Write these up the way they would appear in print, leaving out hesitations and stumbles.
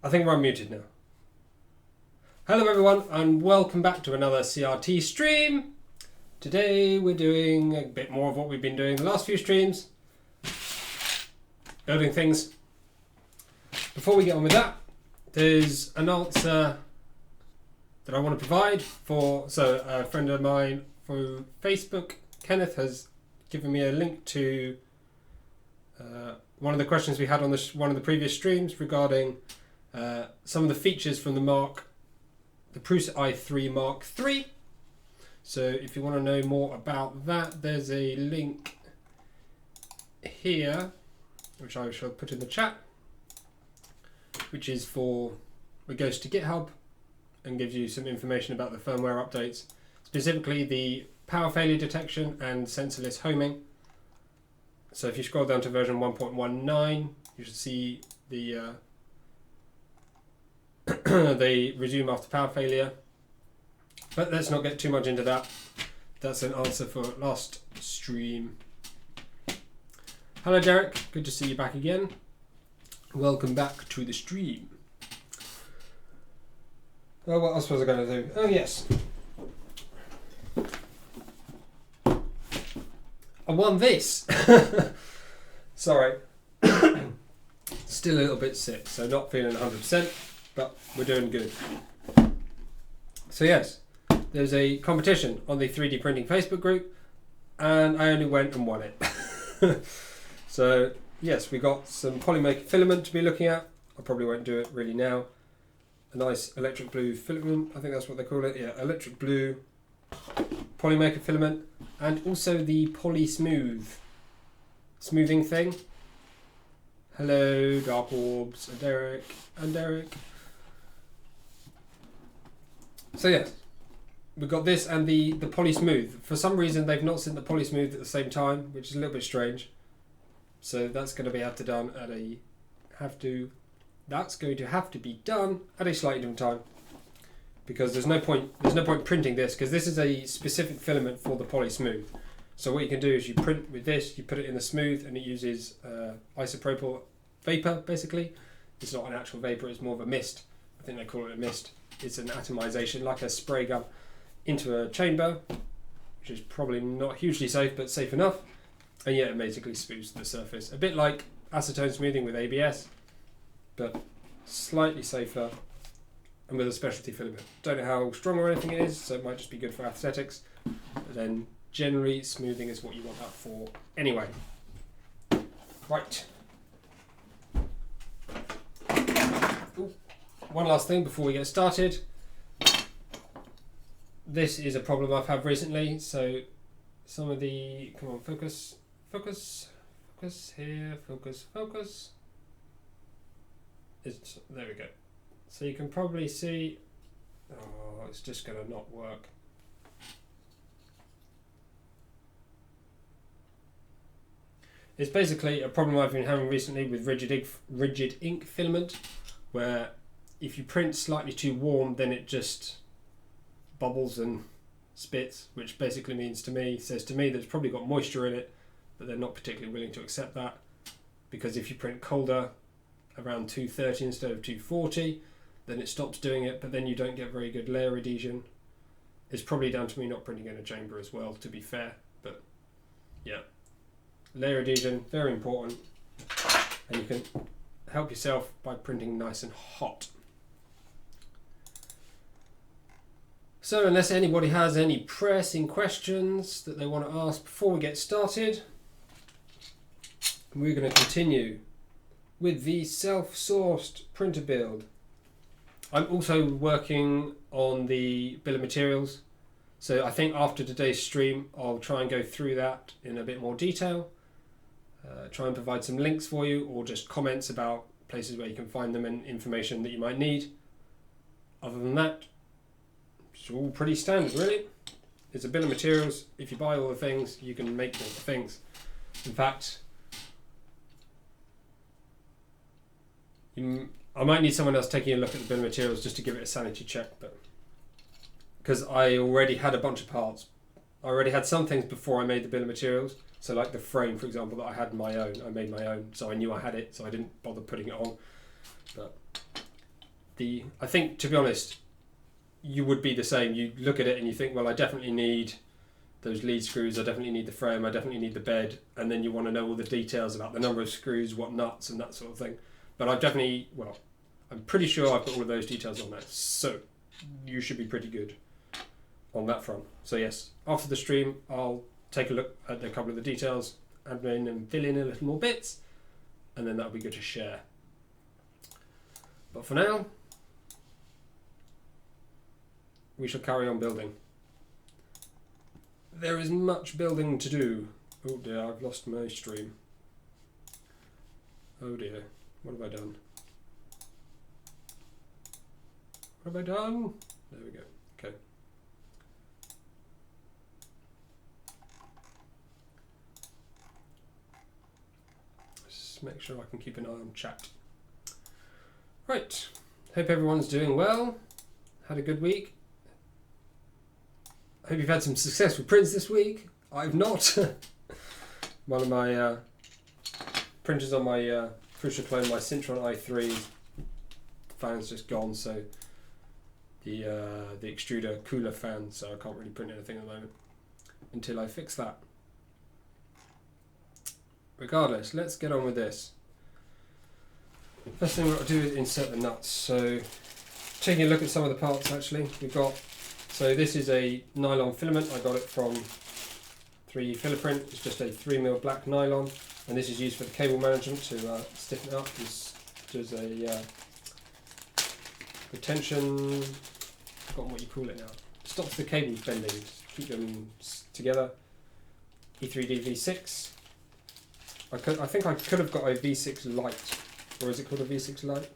I think we're unmuted now. Hello everyone and welcome back to another CRT stream. Today we're doing a bit more of what we've been doing the last few streams. Building things. Before we get on with that, there's an answer that I want to provide for, so a friend of mine through Facebook, Kenneth, has given me a link to one of the questions we had on one of the previous streams regarding some of the features from the Prusa i3 Mark III. So if you want to know more about that, there's a link here, which I shall put in the chat, which is it goes to GitHub and gives you some information about the firmware updates, specifically the power failure detection and sensorless homing. So if you scroll down to version 1.19, you should see the they resume after power failure. But let's not get too much into that. That's an answer for last stream. Hello Derek, good to see you back again. Welcome back to the stream. Oh, what else was I going to do? Oh yes. I won this. Sorry. Still a little bit sick, so not feeling 100%, but we're doing good. So yes, there's a competition on the 3D printing Facebook group, and I only went and won it. So yes, we got some polymaker filament to be looking at. I probably won't do it really now. A nice electric blue filament, I think that's what they call it. Yeah, electric blue polymaker filament, and also the poly smoothing thing. Hello, Dark Orbs, and Derek. So yes, we've got this and the poly smooth. For some reason, they've not sent the poly smooth at the same time, which is a little bit strange. So that's going to be That's going to have to be done at a slightly different time, because there's no point printing this, because this is a specific filament for the poly smooth. So what you can do is you print with this, you put it in the smooth, and it uses isopropyl vapor, basically. It's not an actual vapor, it's more of a mist. I think they call it a mist. It's an atomization, like a spray gun, into a chamber, which is probably not hugely safe, but safe enough. And yeah, it basically smooths the surface. A bit like acetone smoothing with ABS, but slightly safer and with a specialty filament. Don't know how strong or anything it is, so it might just be good for aesthetics. But then generally smoothing is what you want that for anyway. Right. Ooh. One last thing before we get started. This is a problem I've had recently, so some of the, come on, focus here, focus. There we go. So you can probably see, oh, it's just going to not work. It's basically a problem I've been having recently with rigid ink filament, where if you print slightly too warm, then it just bubbles and spits, which basically says to me that it's probably got moisture in it, but they're not particularly willing to accept that, because if you print colder, around 230 instead of 240, then it stops doing it, but then you don't get very good layer adhesion. It's probably down to me not printing in a chamber as well, to be fair, but yeah. Layer adhesion, very important, and you can help yourself by printing nice and hot. So unless anybody has any pressing questions that they want to ask before we get started, we're going to continue with the self-sourced printer build. I'm also working on the bill of materials, so I think after today's stream I'll try and go through that in a bit more detail, try and provide some links for you, or just comments about places where you can find them and information that you might need. Other than that, it's all pretty standard really. It's a bill of materials. If you buy all the things, you can make all the things. In fact, I might need someone else taking a look at the bill of materials just to give it a sanity check, but because I already had a bunch of parts. I already had some things before I made the bill of materials. So like the frame, for example, that I had my own, I made my own, so I knew I had it, so I didn't bother putting it on. But I think, to be honest, you would be the same. You look at it and you think, well, I definitely need those lead screws, I definitely need the frame, I definitely need the bed, and then you want to know all the details about the number of screws, what nuts, and that sort of thing. But I've definitely, well, I'm pretty sure I've got all of those details on there, so you should be pretty good on that front. So yes, after the stream, I'll take a look at a couple of the details, add in and fill in a little more bits, and then that'll be good to share. But for now, we shall carry on building. There is much building to do. Oh dear, I've lost my stream. Oh dear, what have I done? What have I done? There we go, okay. Just make sure I can keep an eye on chat. Right, hope everyone's doing well. Had a good week. Hope you've had some successful prints this week. I've not. One of my printers on my Prusa clone, my Syntron i3, the fan's just gone, so the extruder cooler fan, so I can't really print anything at the moment until I fix that. Regardless, let's get on with this. First thing we've got to do is insert the nuts. So taking a look at some of the parts, actually, we've got. So this is a nylon filament. I got it from 3 Filiprint. It's just a 3mm black nylon, and this is used for the cable management to stiffen it up. This does a retention. I've forgotten what you call it now. Stops the cables bending. Just keep them together. E3D V6. I think I could have got a V6 Lite, or is it called a V6 Lite?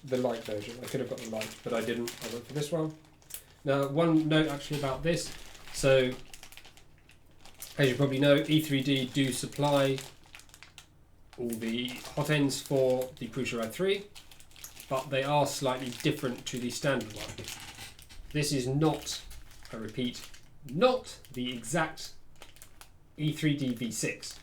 The light version. I could have got the light, but I didn't. I went for this one. Now, one note actually about this. So, as you probably know, E3D do supply all the hot ends for the Prusa i3, but they are slightly different to the standard one. This is not, I repeat, not the exact E3D V6.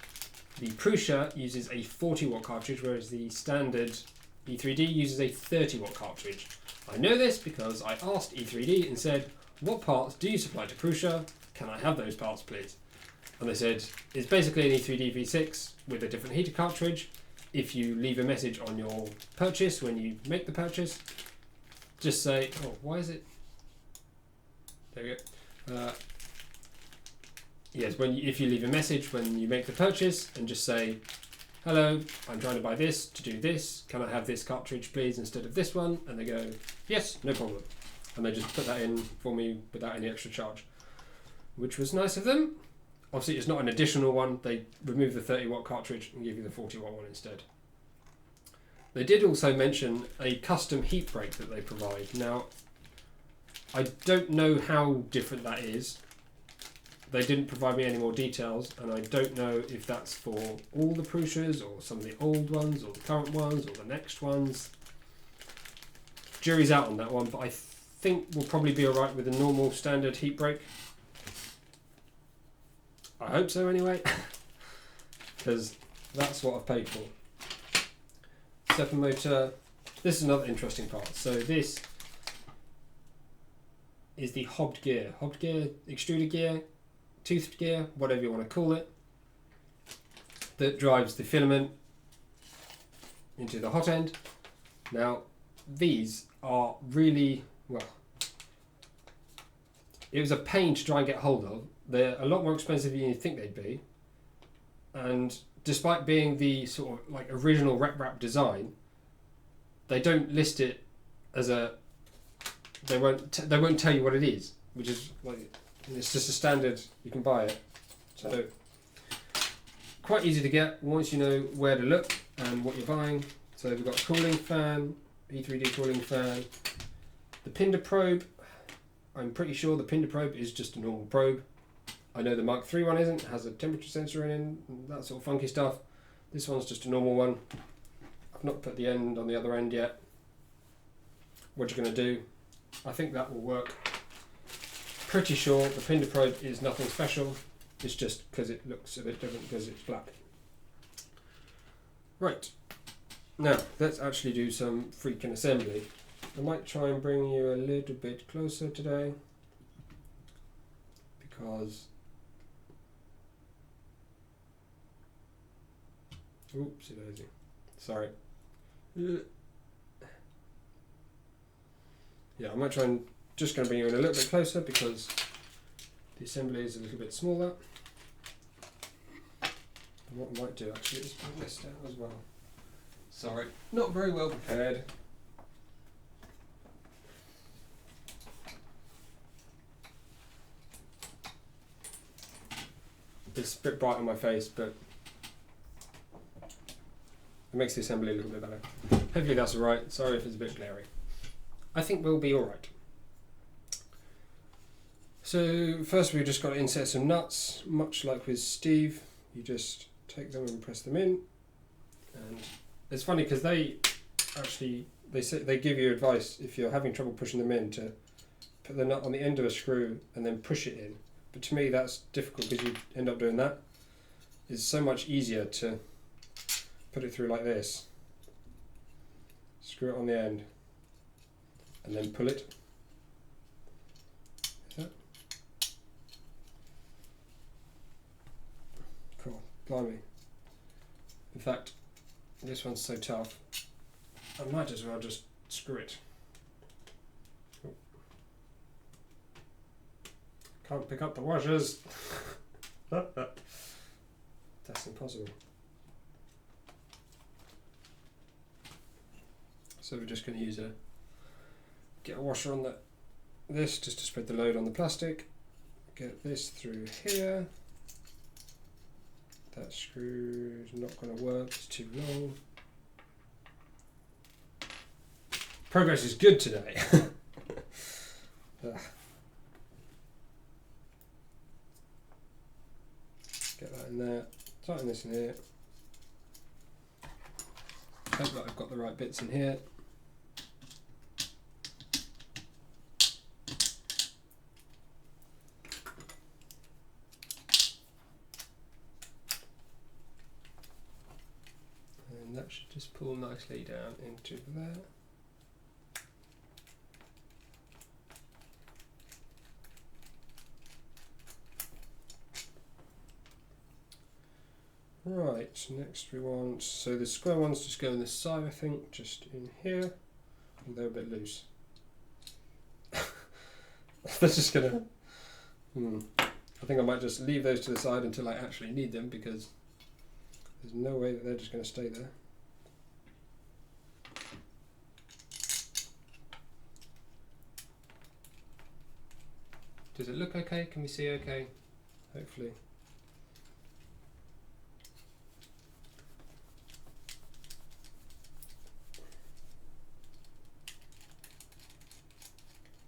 The Prusa uses a 40 watt cartridge, whereas the standard E3D uses a 30 watt cartridge. I know this because I asked E3D and said, what parts do you supply to Prusa? Can I have those parts, please? And they said, it's basically an E3D V6 with a different heater cartridge. If you leave a message on your purchase when you make the purchase, just say, oh, why is it? There we go. Yes, if you leave a message when you make the purchase and just say, hello, I'm trying to buy this to do this. Can I have this cartridge, please, instead of this one? And they go, yes, no problem. And they just put that in for me without any extra charge, which was nice of them. Obviously, it's not an additional one. They remove the 30 watt cartridge and give you the 40 watt one instead. They did also mention a custom heat break that they provide. Now, I don't know how different that is. They didn't provide me any more details, and I don't know if that's for all the Prusas or some of the old ones or the current ones or the next ones. Jury's out on that one, but I think we'll probably be alright with a normal standard heat break. I hope so anyway, because that's what I've paid for. Stepper motor. This is another interesting part. So this is the hobbed gear, extruder gear, toothed gear, whatever you want to call it, that drives the filament into the hot end. Now, these are really, well, it was a pain to try and get hold of. They're a lot more expensive than you think they'd be, and despite being the sort of like original rep design, they don't list it as a, they won't tell you what it is, which is like, it's just a standard, you can buy it. So quite easy to get once you know where to look and what you're buying. So we've got a cooling fan, E3D cooling fan. The Pinder probe, I'm pretty sure the Pinder probe is just a normal probe. I know the Mk2 one isn't, it has a temperature sensor in, that sort of funky stuff. This one's just a normal one. I've not put the end on the other end yet. What you're going to do, I think that will work. Pretty sure the Pinder probe is nothing special, it's just because it looks a bit different because it's black. Right, now let's actually do some freaking assembly. I might try and bring you a little bit closer today because oopsie daisy. Sorry. Yeah, I might try and just going to bring you in a little bit closer because the assembly is a little bit smaller. And what I might do actually is bring this down as well. Sorry, not very well prepared. It's a bit bright on my face, but it makes the assembly a little bit better. Hopefully that's alright. Sorry if it's a bit glary. I think we'll be alright. So first we've just got to insert some nuts, much like with S.T.E.V.E. You just take them and press them in. And it's funny because they give you advice if you're having trouble pushing them in to put the nut on the end of a screw and then push it in. But to me that's difficult because you end up doing that. It's so much easier to put it through like this. Screw it on the end and then pull it. Cool, blimey. In fact, this one's so tough, I might as well just screw it. Oh. Can't pick up the washers. That's impossible. So we're just going to use get a washer on this just to spread the load on the plastic. Get this through here. That screw's not going to work, it's too long. Progress is good today. Get that in there, tighten this in here. Hope that I've got the right bits in here. And that should just pull nicely down into there. Right, next we want, so the square ones just go on this side, I think, just in here. They're a bit loose. They're just gonna, I think I might just leave those to the side until I actually need them because there's no way that they're just gonna stay there. Does it look okay? Can we see okay? Hopefully.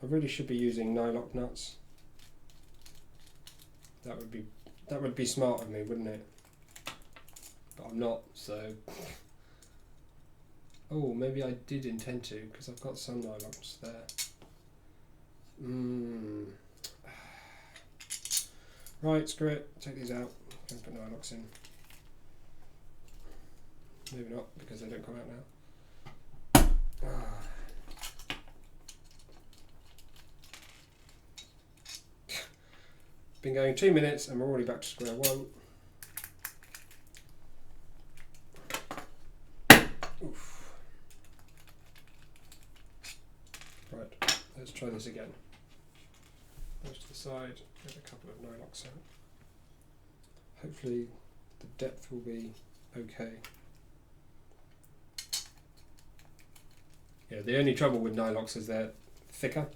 I really should be using nylock nuts. That would be smart of me, wouldn't it? But I'm not, so. Oh, maybe I did intend to because I've got some nylocks there. Right, screw it. Take these out. Don't put nylocks in. Maybe not because they don't come out now. Been going 2 minutes and we're already back to square one. Oof. Right, let's try this again. Those to the side, get a couple of nylocks out. Hopefully the depth will be okay. Yeah, the only trouble with nylocks is they're thicker.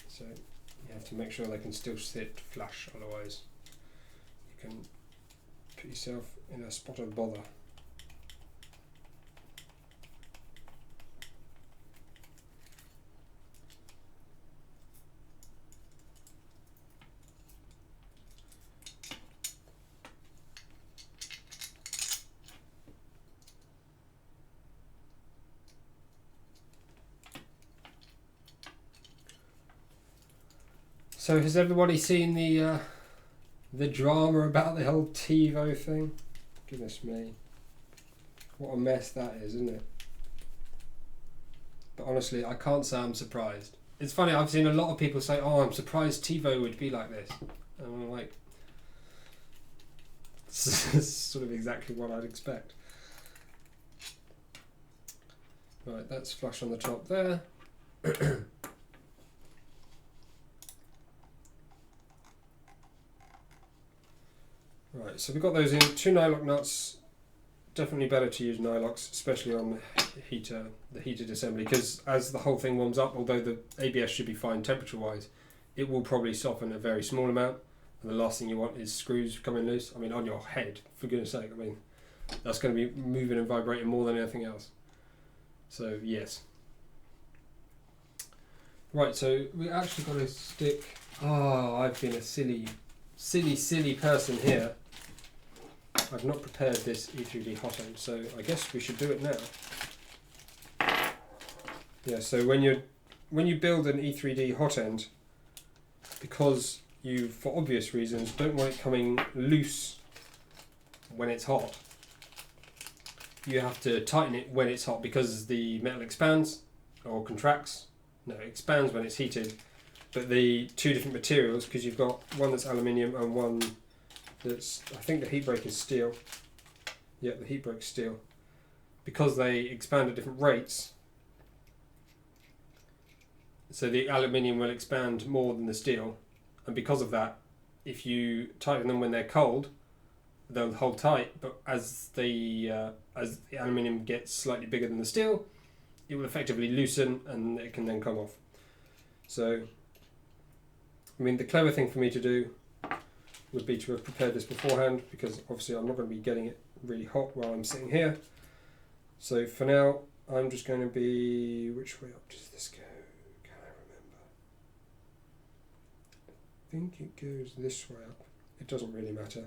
So you have to make sure they can still sit flush, otherwise you can put yourself in a spot of bother. So has everybody seen the drama about the whole TiVo thing? Goodness me. What a mess that is, isn't it? But honestly, I can't say I'm surprised. It's funny, I've seen a lot of people say, oh, I'm surprised TiVo would be like this. And I'm like, it's sort of exactly what I'd expect. Right, that's flush on the top there. Right, so we've got those in, 2 nylock nuts. Definitely better to use nylocks, especially on the heated assembly, because as the whole thing warms up, although the ABS should be fine temperature-wise, it will probably soften a very small amount, and the last thing you want is screws coming loose. I mean, on your head, for goodness sake. I mean, that's going to be moving and vibrating more than anything else. So, yes. Right, so we actually got to stick... Oh, I've been a silly person here. I've not prepared this E3D hot end, so I guess we should do it now. Yeah, so when you build an E3D hot end, because you, for obvious reasons, don't want it coming loose when it's hot, you have to tighten it when it's hot, because the metal expands or contracts. No, it expands when it's heated, but the 2 different materials, because you've got one that's aluminium and one that's, I think the heat break is steel. Yeah, the heat break's steel. Because they expand at different rates, so the aluminium will expand more than the steel, and because of that, if you tighten them when they're cold, they'll hold tight, but as the aluminium gets slightly bigger than the steel, it will effectively loosen and it can then come off. So, I mean, the clever thing for me to do would be to have prepared this beforehand, because obviously I'm not going to be getting it really hot while I'm sitting here. So for now, I'm just going to be... Which way up does this go? Can I remember? I think it goes this way up. It doesn't really matter.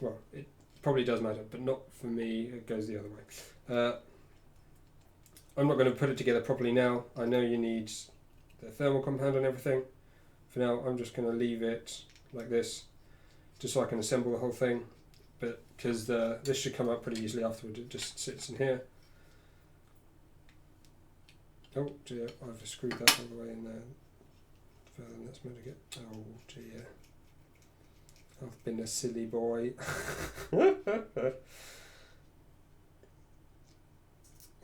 Well, it probably does matter, but not for me. It goes the other way. I'm not going to put it together properly now. I know you need the thermal compound and everything. For now, I'm just going to leave it like this, just so I can assemble the whole thing. But because this should come up pretty easily afterwards, it just sits in here. Oh dear, I've screwed that all the way in there further than that's meant to get. Oh dear, I've been a silly boy.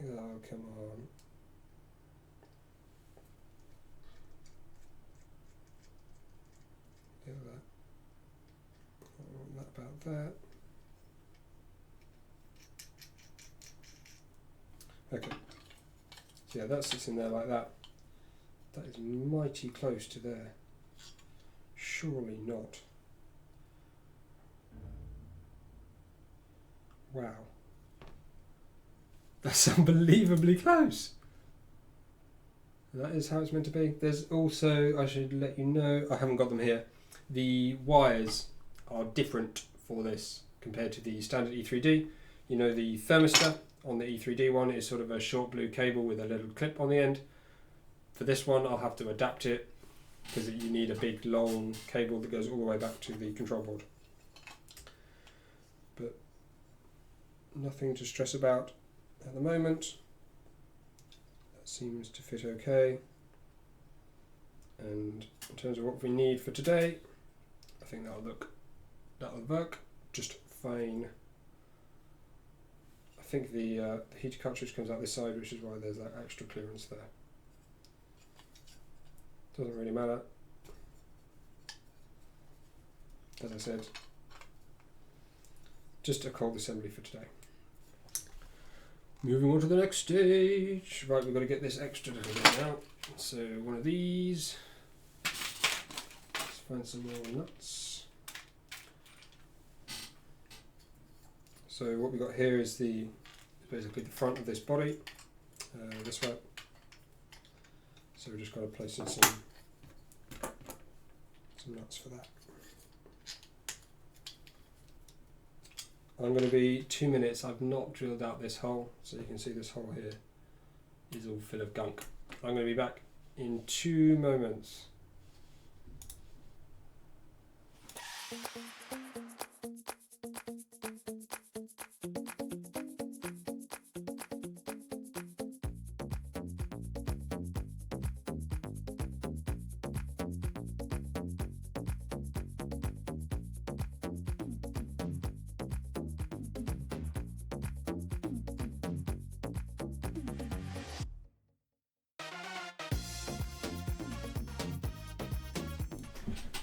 Oh, come on. Look at that. I want that about that. Okay. So yeah, that sits in there like that. That is mighty close to there. Surely not. Wow. That's unbelievably close. That is how it's meant to be. There's also, I should let you know, I haven't got them here, the wires are different for this compared to the standard E3D. You know, the thermistor on the E3D one is sort of a short blue cable with a little clip on the end. For this one, I'll have to adapt it because you need a big long cable that goes all the way back to the control board. But nothing to stress about at the moment. That seems to fit okay. And in terms of what we need for today, I think that'll work just fine. I think the heater cartridge comes out this side, which is why there's that extra clearance there. Doesn't really matter. As I said, just a cold assembly for today. Moving on to the next stage. Right, we've got to get this Extruder out. So one of these. Let's find some more nuts. So what we've got here is basically the front of this body, this way. So we're just going to place in some nuts for that. I'm going to be 2 minutes. I've not drilled out this hole, so you can see this hole here is all full of gunk. I'm going to be back in 2 moments.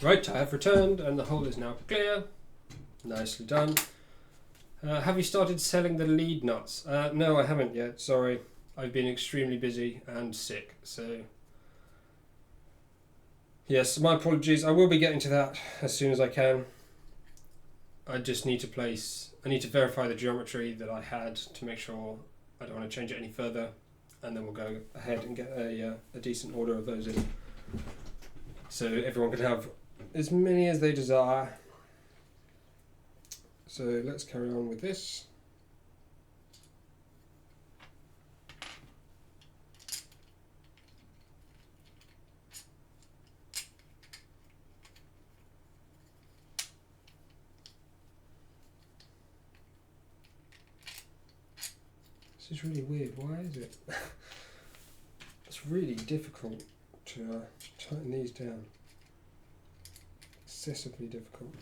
Right, I have returned and the hole is now clear. Nicely done. Have you started selling the lead nuts? No, I haven't yet, sorry. I've been extremely busy and sick, so... Yes, my apologies. I will be getting to that as soon as I can. I just need to I need to verify the geometry that I had to make sure I don't want to change it any further, and then we'll go ahead and get a decent order of those in, so everyone can have as many as they desire. So let's carry on with this. This is really weird. Why is it? It's really difficult to tighten these down. Excessively difficult.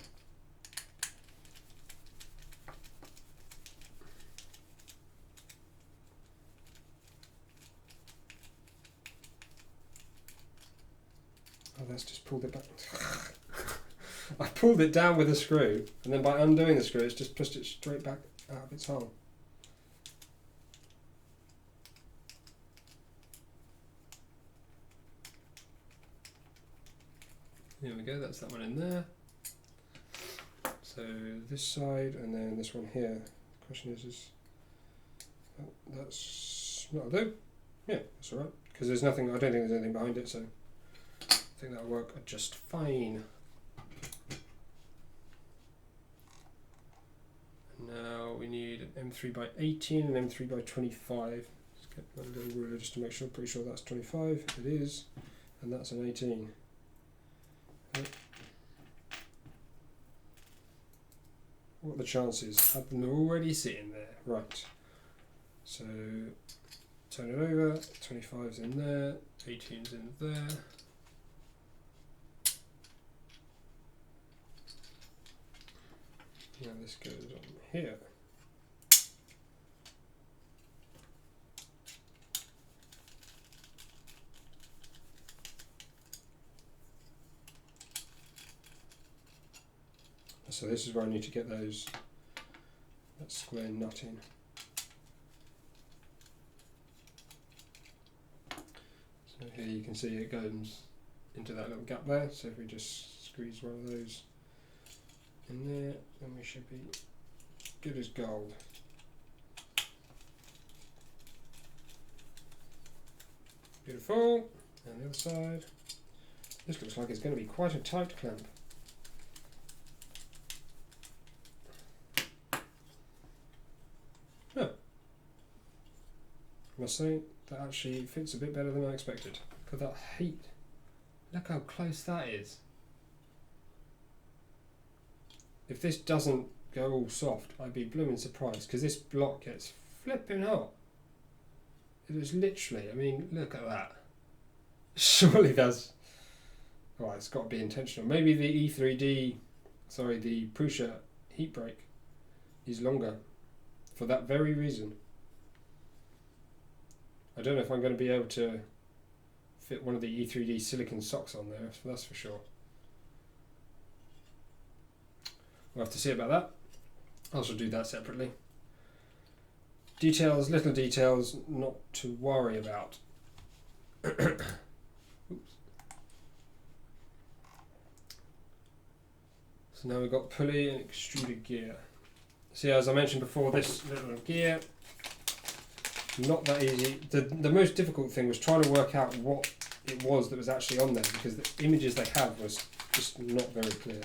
Oh, that's just pulled it back. I pulled it down with a screw, and then by undoing the screw, it's just pushed it straight back out of its hole. There we go, that's that one in there. So this side and then this one here. The question is that's not do. Yeah, that's alright. Because there's nothing, I don't think there's anything behind it, so I think that'll work just fine. Now we need an M3x18 and M3x25. Let's get my little ruler just to make sure, pretty sure that's 25. It is, and that's an 18. What are the chances? Have them already sitting there. Right. So turn it over. 25's in there. 18's in there. Now this goes on here. So this is where I need to get that square nut in. So here you can see it goes into that little gap there. So if we just squeeze one of those in there, then we should be good as gold. Beautiful. And the other side. This looks like it's going to be quite a tight clamp. I must say, that actually fits a bit better than I expected. Look at that heat. Look how close that is. If this doesn't go all soft, I'd be blooming surprised, because this block gets flipping hot. It is literally, I mean, look at that. Surely that's... Oh, it's got to be intentional. Maybe the E3D, sorry, the Prusa heat break is longer for that very reason. I don't know if I'm going to be able to fit one of the E3D silicon socks on there, that's for sure. We'll have to see about that. I shall do that separately. Details, little details, not to worry about. Oops. So now we've got pulley and extruder gear. So yeah, as I mentioned before, this little gear, not that easy. The most difficult thing was trying to work out what it was that was actually on there, because the images they had was just not very clear.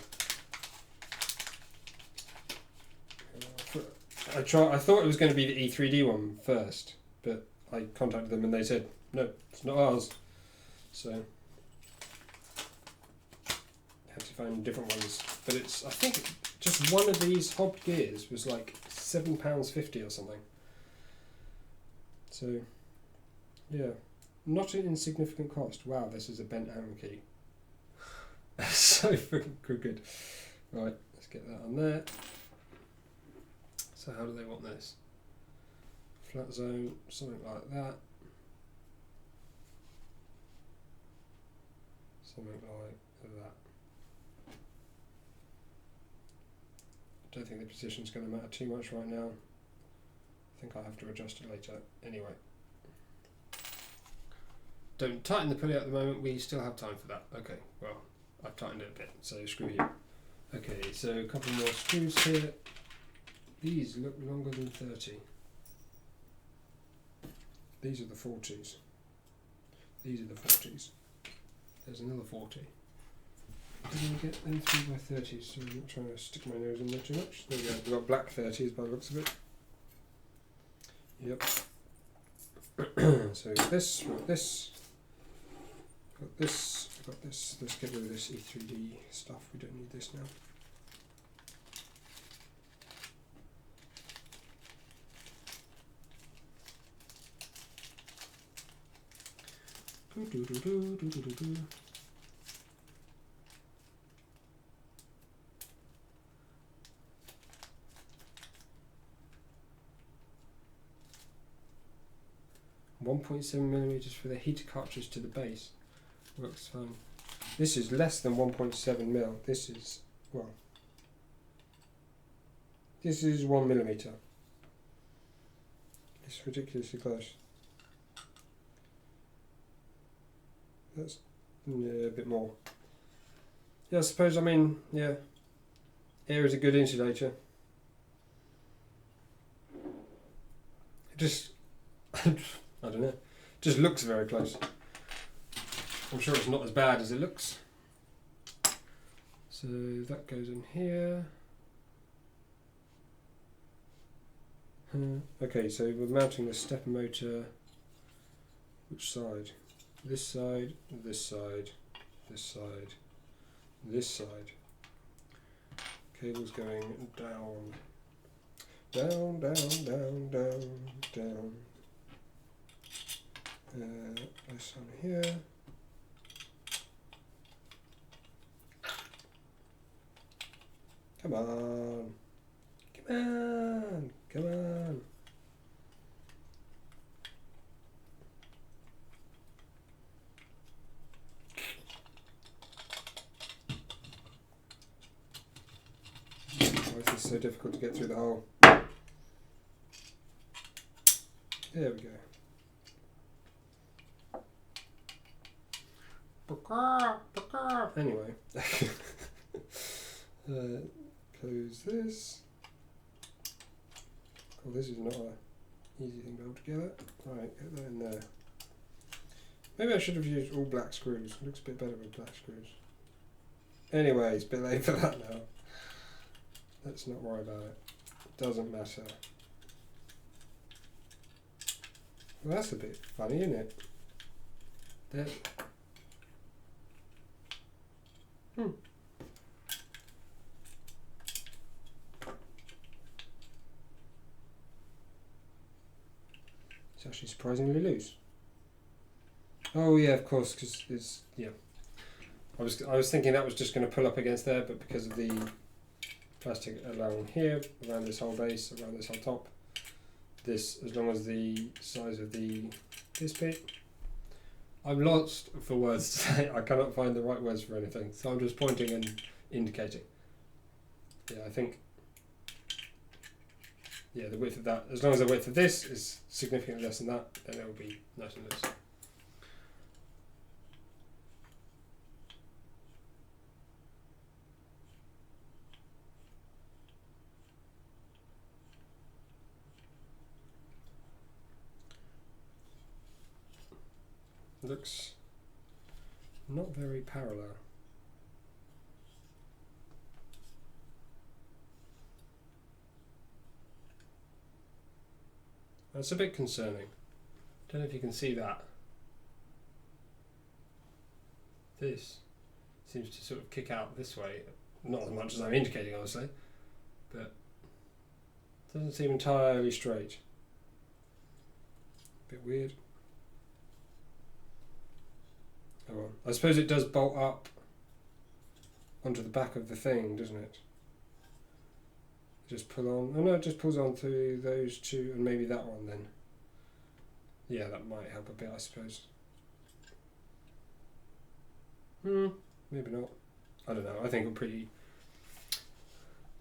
I thought it was going to be the E3D one first, but I contacted them and they said, no, it's not ours. So I had to find different ones. But it's, I think just one of these hobbed gears was like £7.50 or something. So yeah, not an insignificant cost. Wow, this is a bent Allen key. So freaking good. Right, let's get that on there. So how do they want this? Flat zone, something like that. Something like that. I don't think the position's going to matter too much right now. I think I'll have to adjust it later. Anyway. Don't tighten the pulley at the moment, we still have time for that. Okay, well, I've tightened it a bit, so screw you. Okay, so a couple more screws here. These look longer than 30. These are the 40s. These are the 40s. There's another 40. Didn't get them 3x30s, so I'm not trying to stick my nose in there too much. There we go, we've got black 30s by the looks of it. Yep. So this, this. Got this, got this. Let's get rid of this E3D stuff. We don't need this now. Do, do, do, do, do, do, do. $1.7mm for the heater cartridge to the base. Works fine. This is less than 1.7mm. This is, well, this is 1mm. It's ridiculously close. That's a bit more. Yeah, I suppose, I mean, yeah. Air is a good insulator. It just, I don't know, just looks very close. I'm sure it's not as bad as it looks. So that goes in here. Okay, so we're mounting the stepper motor. Which side? This side, this side, this side, this side. Cable's going down. Down, down, down, down, down. This on here. Come on. Come on. Come on. Why is this so difficult to get through the hole? There we go. Anyway. Close this. Oh, this is not an easy thing to hold together. Right, get that in there. Maybe I should have used all black screws. It looks a bit better with black screws. Anyway, it's a bit late for that now. Let's not worry about it. Doesn't matter. Well, that's a bit funny, isn't it? There. It's actually surprisingly loose. Oh yeah, of course, because it's, yeah. I was thinking that was just going to pull up against there, but because of the plastic along here, around this whole base, around this whole top, this, as long as the size of this bit, I'm lost for words to say. I cannot find the right words for anything, so I'm just pointing and indicating. Yeah, I think, yeah, the width of that, as long as the width of this is significantly less than that, then it will be nice and loose. Looks not very parallel. That's a bit concerning. Don't know if you can see that. This seems to sort of kick out this way, not as much as I'm indicating, obviously, but doesn't seem entirely straight. Bit weird. Oh well. I suppose it does bolt up onto the back of the thing, doesn't it? Just pull on. Oh no, it just pulls on through those two and maybe that one then. Yeah, that might help a bit, I suppose. Maybe not. I don't know. I think I'm pretty.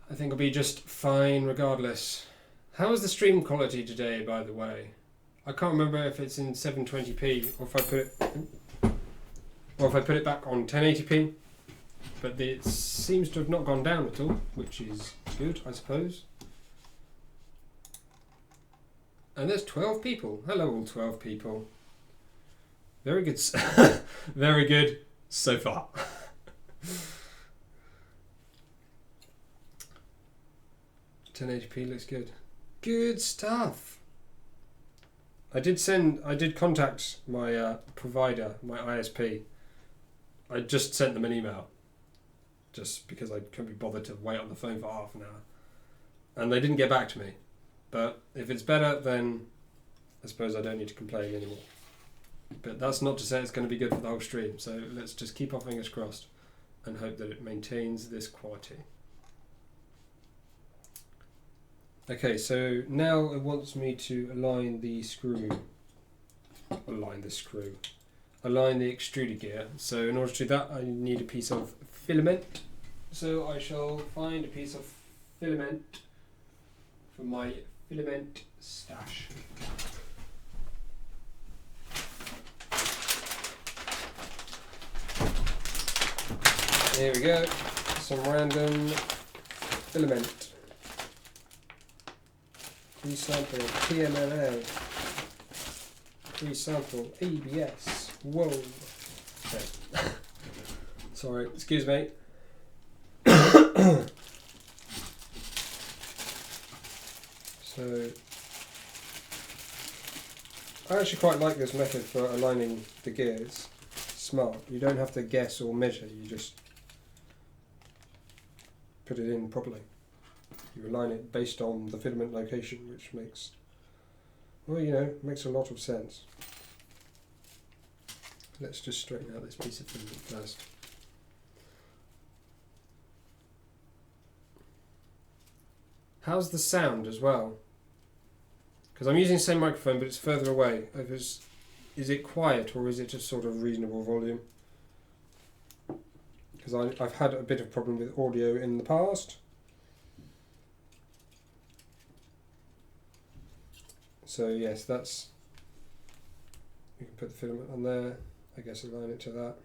I think I'll be just fine regardless. How is the stream quality today, by the way? I can't remember if it's in 720p or if I put it back on 1080p. But it seems to have not gone down at all, which is good, I suppose. And there's 12 people. Hello, all 12 people. Very good. Very good so far. 1080p looks good. Good stuff. I did contact my provider, my ISP. I just sent them an email. Just because I couldn't be bothered to wait on the phone for half an hour. And they didn't get back to me. But if it's better, then I suppose I don't need to complain anymore. But that's not to say it's going to be good for the whole stream. So let's just keep our fingers crossed and hope that it maintains this quality. Okay, so now it wants me to align the extruder gear. So in order to do that, I need a piece of filament. So I shall find a piece of filament from my filament stash. Here we go, some random filament. Free sample PMLA. Free sample ABS. Whoa. Okay. Sorry, excuse me. So, I actually quite like this method for aligning the gears. Smart. You don't have to guess or measure, you just put it in properly. You align it based on the filament location, which makes, well, you know, makes a lot of sense. Let's just straighten out this piece of filament first. How's the sound as well? Because I'm using the same microphone, but it's further away. Is it quiet or is it just sort of reasonable volume? Because I've had a bit of problem with audio in the past. So yes, that's, you can put the filament on there, I guess align it to that.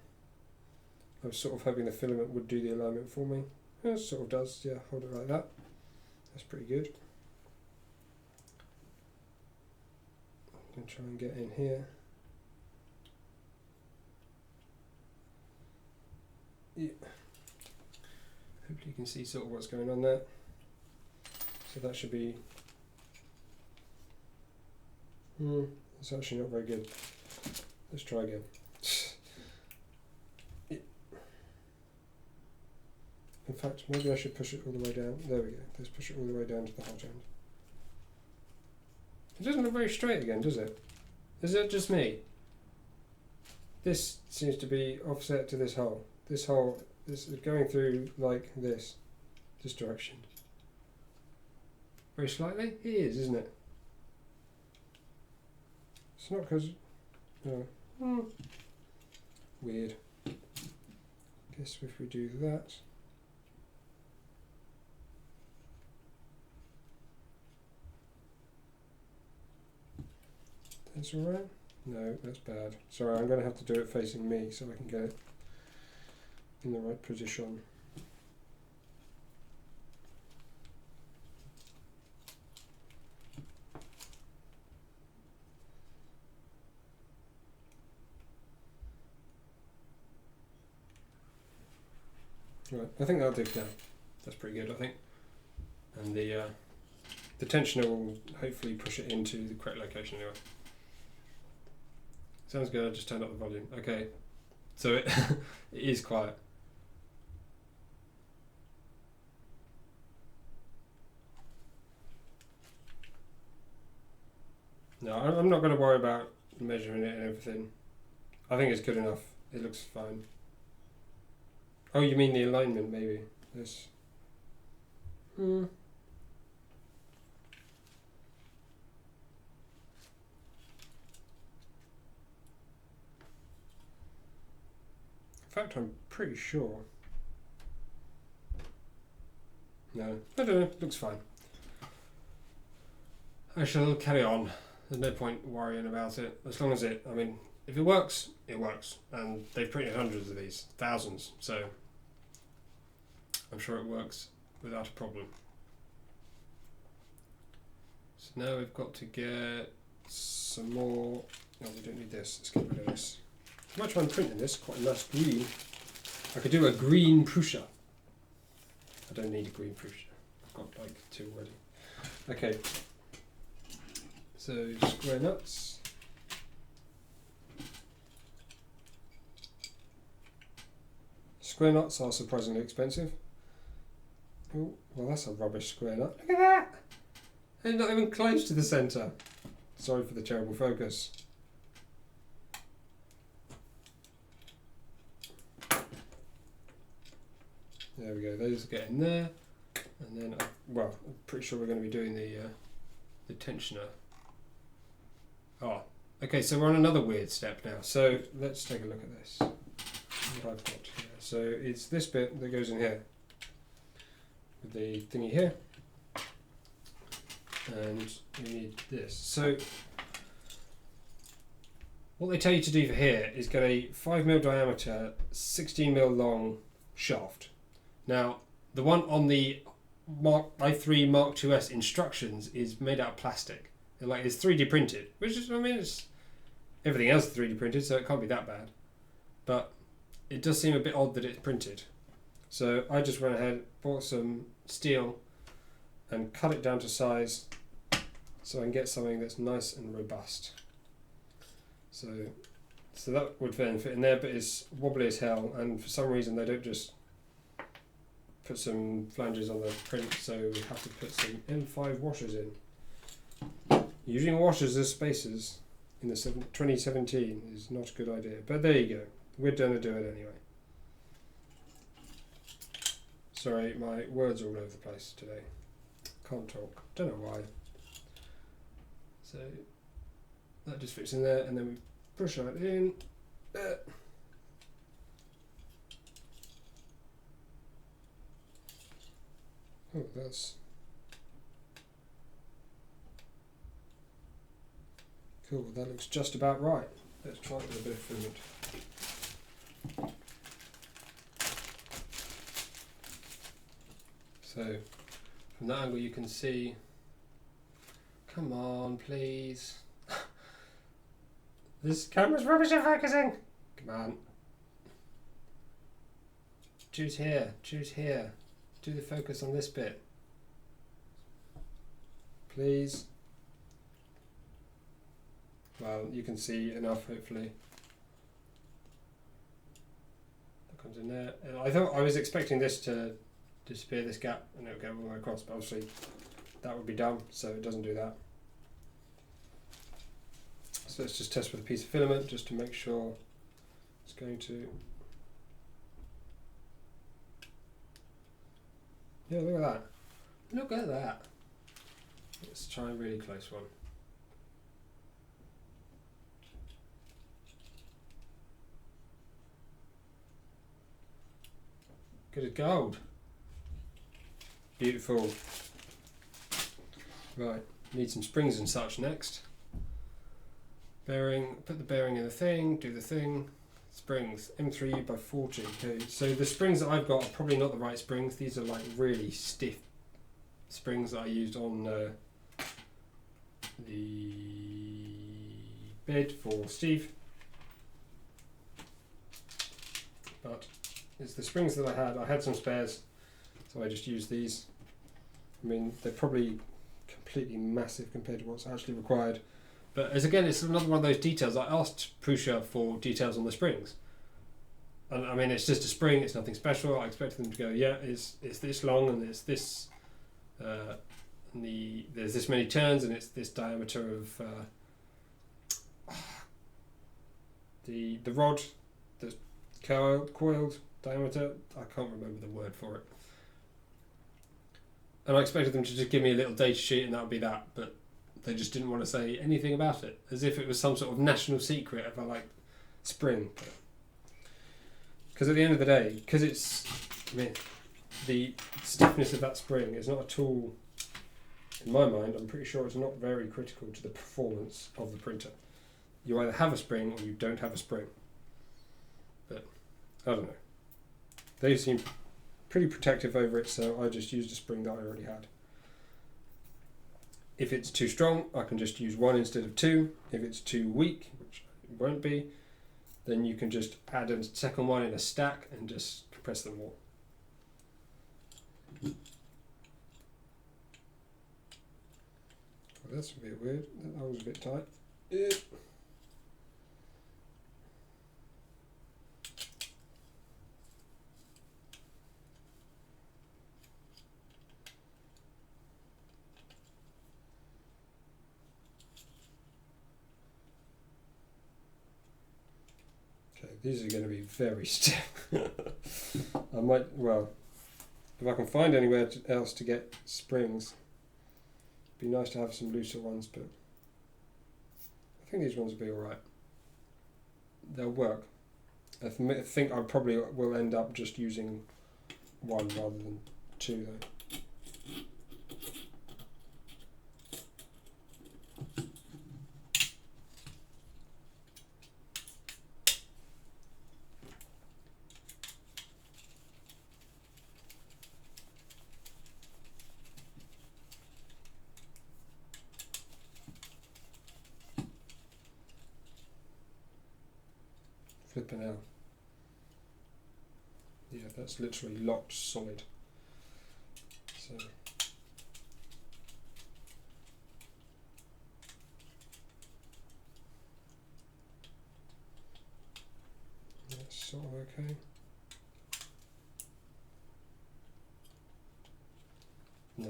I was sort of hoping the filament would do the alignment for me. It sort of does, yeah, hold it like that. That's pretty good. I'm going to try and get in here. Yeah. Hopefully you can see sort of what's going on there. So that should be... it's actually not very good. Let's try again. In fact, maybe I should push it all the way down. There we go. Let's push it all the way down to the hot end. It doesn't look very straight again, does it? Is it just me? This seems to be offset to this hole. This hole is going through like this direction. Very slightly? It is, isn't it? It's not because... no. Weird. Guess if we do that... That's alright? No, that's bad. Sorry, I'm going to have to do it facing me so I can get it in the right position. Right, I think that'll do for now. That's pretty good, I think. And the tensioner will hopefully push it into the correct location anyway. Sounds good, I just turned up the volume. Okay, so it, it is quiet. No, I'm not going to worry about measuring it and everything. I think it's good enough. It looks fine. Oh, you mean the alignment, maybe? This. In fact, I'm pretty sure. No, I don't know. Looks fine. I shall carry on. There's no point worrying about it. As long as it, I mean, if it works, it works. And they've printed hundreds of these, thousands. So I'm sure it works without a problem. So now we've got to get some more. No, we don't need this. Let's get rid of this. I might try and print in this. Quite a nice green. I could do a green Prusa. I don't need a green Prusa. I've got like 2 already. Okay. So square nuts. Square nuts are surprisingly expensive. Oh, well that's a rubbish square nut. Look at that! And not even close to the centre. Sorry for the terrible focus. There we go, those get in there. And then, well, I'm pretty sure we're going to be doing the tensioner. Oh, okay, so we're on another weird step now. So let's take a look at this. What I've got here. So it's this bit that goes in here. With the thingy here. And we need this. So what they tell you to do for here is get a 5mm diameter, 16mm long shaft. Now, the one on the i3 Mark IIs instructions is made out of plastic. Like it's 3D printed, which is, I mean, it's everything else is 3D printed, so it can't be that bad. But it does seem a bit odd that it's printed. So I just went ahead, bought some steel, and cut it down to size, so I can get something that's nice and robust. So that would then fit in there, but it's wobbly as hell, and for some reason they don't just put some flanges on the print, so we have to put some M5 washers in. Using washers as spacers in the 2017 is not a good idea, but there you go. We're going to do it anyway. Sorry, my words are all over the place today. Can't talk. Don't know why. So that just fits in there, and then we push that in. Oh, that's cool. That looks just about right. Let's try it with a bit of filament. So from that angle you can see, come on please. This camera's rubbish at focusing. Come on. Choose here, choose here. Do the focus on this bit. Please. Well, you can see enough hopefully. That comes in there. I was expecting this to disappear, this gap, and it would go all the way across, but obviously that would be dumb, so it doesn't do that. So let's just test with a piece of filament just to make sure it's going to. Yeah, look at that. Look at that. Let's try a really close one. Good as gold. Beautiful. Right, need some springs and such next. Bearing, put the bearing in the thing, do the thing. Springs, M3 by 40. Okay, so the springs that I've got are probably not the right springs. These are like really stiff springs that I used on the bed for Steve. But it's the springs that I had. I had some spares, so I just used these. I mean, they're probably completely massive compared to what's actually required. But as again, it's another one of those details. I asked Prusa for details on the springs. And I mean, it's just a spring, it's nothing special. I expected them to go, yeah, it's this long and it's this, there's this many turns and it's this diameter of the rod, the coiled diameter. I can't remember the word for it. And I expected them to just give me a little data sheet and that would be that, but they just didn't want to say anything about it, as if it was some sort of national secret of a like spring. Because at the end of the day, because it's, I mean, the stiffness of that spring is not at all, in my mind, I'm pretty sure it's not very critical to the performance of the printer. You either have a spring or you don't have a spring. But, I don't know. They seem pretty protective over it, so I just used a spring that I already had. If it's too strong, I can just use 1 instead of 2. If it's too weak, which it won't be, then you can just add a second one in a stack and just compress them all. Well, that's a bit weird. That was a bit tight. These are going to be very stiff. I might, well, if I can find anywhere else to get springs, it'd be nice to have some looser ones, but I think these ones will be alright. They'll work. I think I probably will end up just using 1 rather than 2 though. Flipping hell. Yeah, that's literally locked solid. So that's sort of okay. No,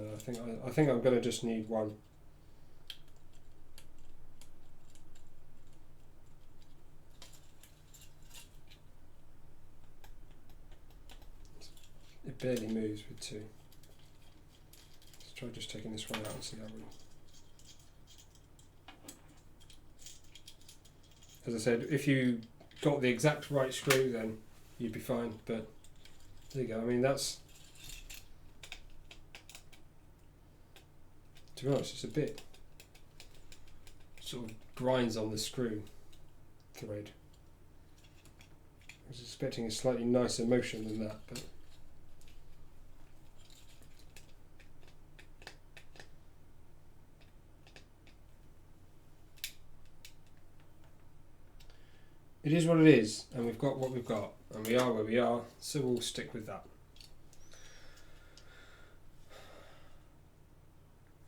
I think I'm going to just need 1. It barely moves with 2. Let's try just taking this one out and see how we. As I said, if you got the exact right screw, then you'd be fine. But there you go. I mean, that's, to be honest, it's a bit sort of grinds on the screw thread. I was expecting a slightly nicer motion than that, but. It is what it is, and we've got what we've got, and we are where we are, so we'll stick with that.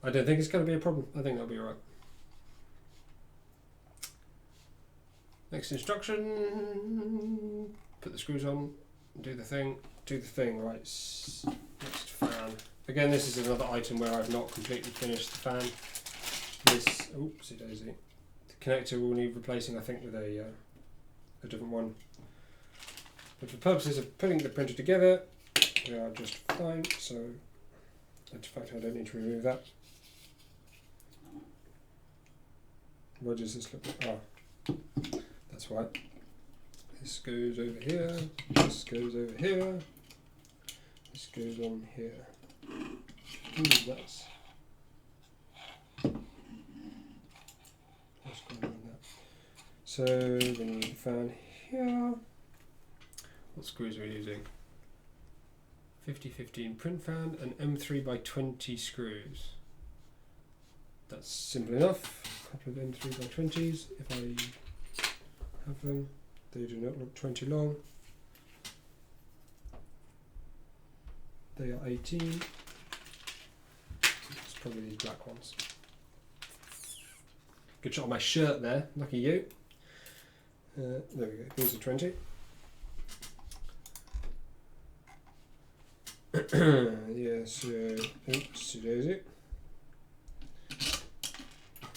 I don't think it's going to be a problem. I think that'll be alright. Next instruction, put the screws on, do the thing, right, next fan. Again, this is another item where I've not completely finished the fan. This, oopsie daisy, the connector will need replacing, I think, with a different one. But for purposes of putting the printer together, we are just fine, so in fact I don't need to remove that. Where does this look like? Oh, that's right. This goes over here, this goes over here, this goes on here. That's going on that. So we need a fan here. What screws are we using? 50-15 print fan and M3x20 screws. That's simple enough. A couple of M3x20s if I have them. They do not look 20 long. They are 18. It's probably these black ones. Good shot on my shirt there. Lucky you. There we go. These are 20. Yeah, so oopsie daisy.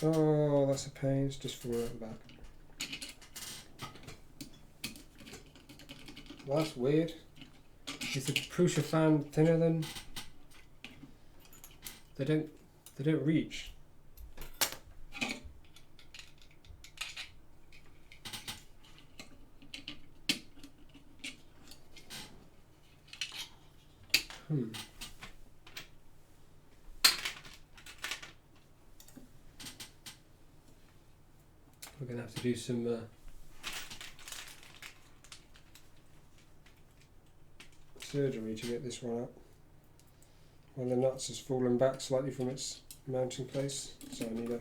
Oh, that's a pain. It's just falling out the back. Well, that's weird. Is the Prusa fan thinner than? They don't reach. We're going to have to do some surgery to get this one up. One of the nuts has fallen back slightly from its mounting place, so I need a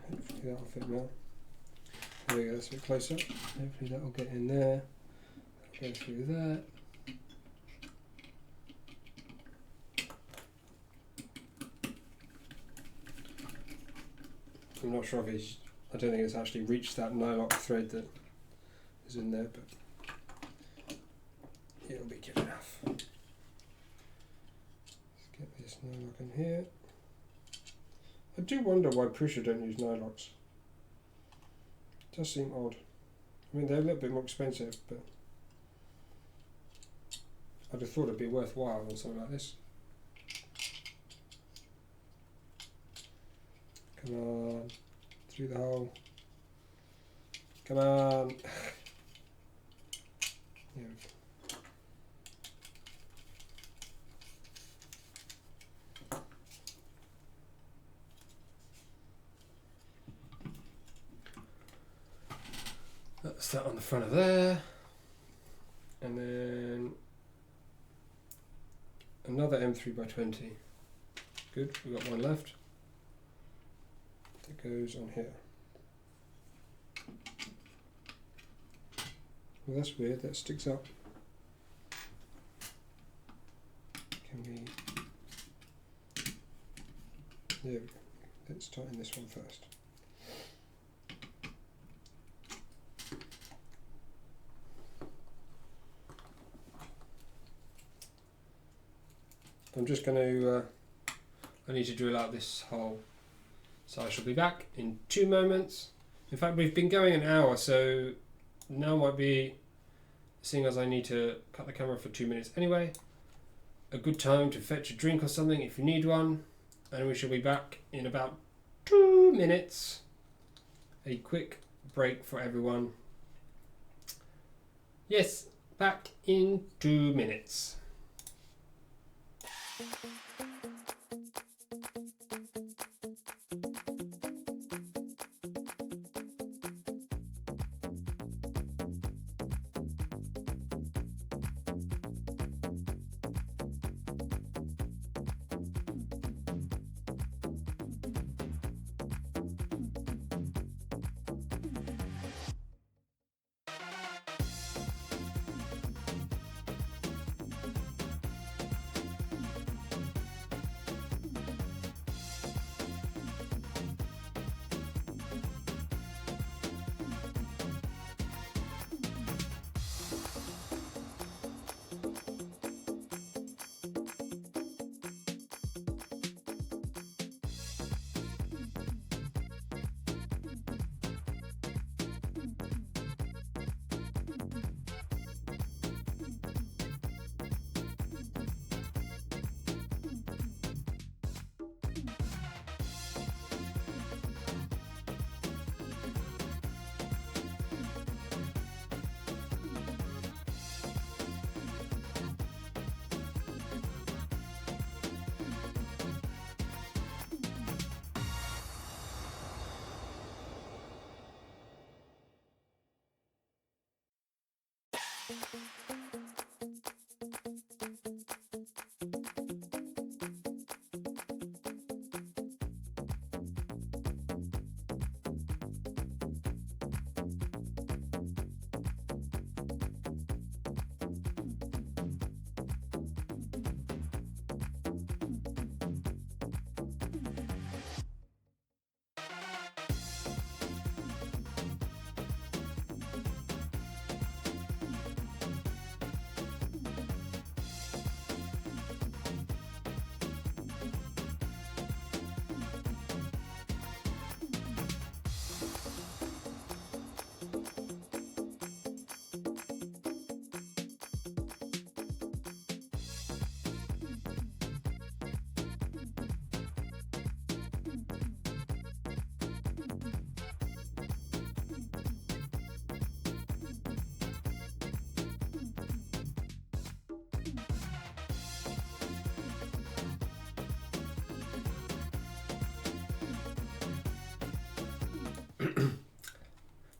hopefully that'll fit now. There we go, that's a bit closer. Hopefully that'll get in there. That'll go through that. I'm not sure if he's, I don't think it's actually reached that nylock thread that is in there, but it'll be good enough. Let's get this nylock in here. I do wonder why Prusa don't use nylocks. It does seem odd. I mean, they're a little bit more expensive, but I'd have thought it'd be worthwhile on something like this. Come on, through the hole. Come on. There we go. That's that on the front of there, and then another M3x20. Good, we've got one left. That goes on here. Well, that's weird, that sticks up. Can we... There we go. Let's tighten this one first. I'm just going to, I need to drill out this hole. So I shall be back in 2 moments. In fact, we've been going an hour, so now might be, seeing as I need to cut the camera for 2 minutes anyway, a good time to fetch a drink or something if you need one. And we shall be back in about 2 minutes. A quick break for everyone. Yes, back in 2 minutes.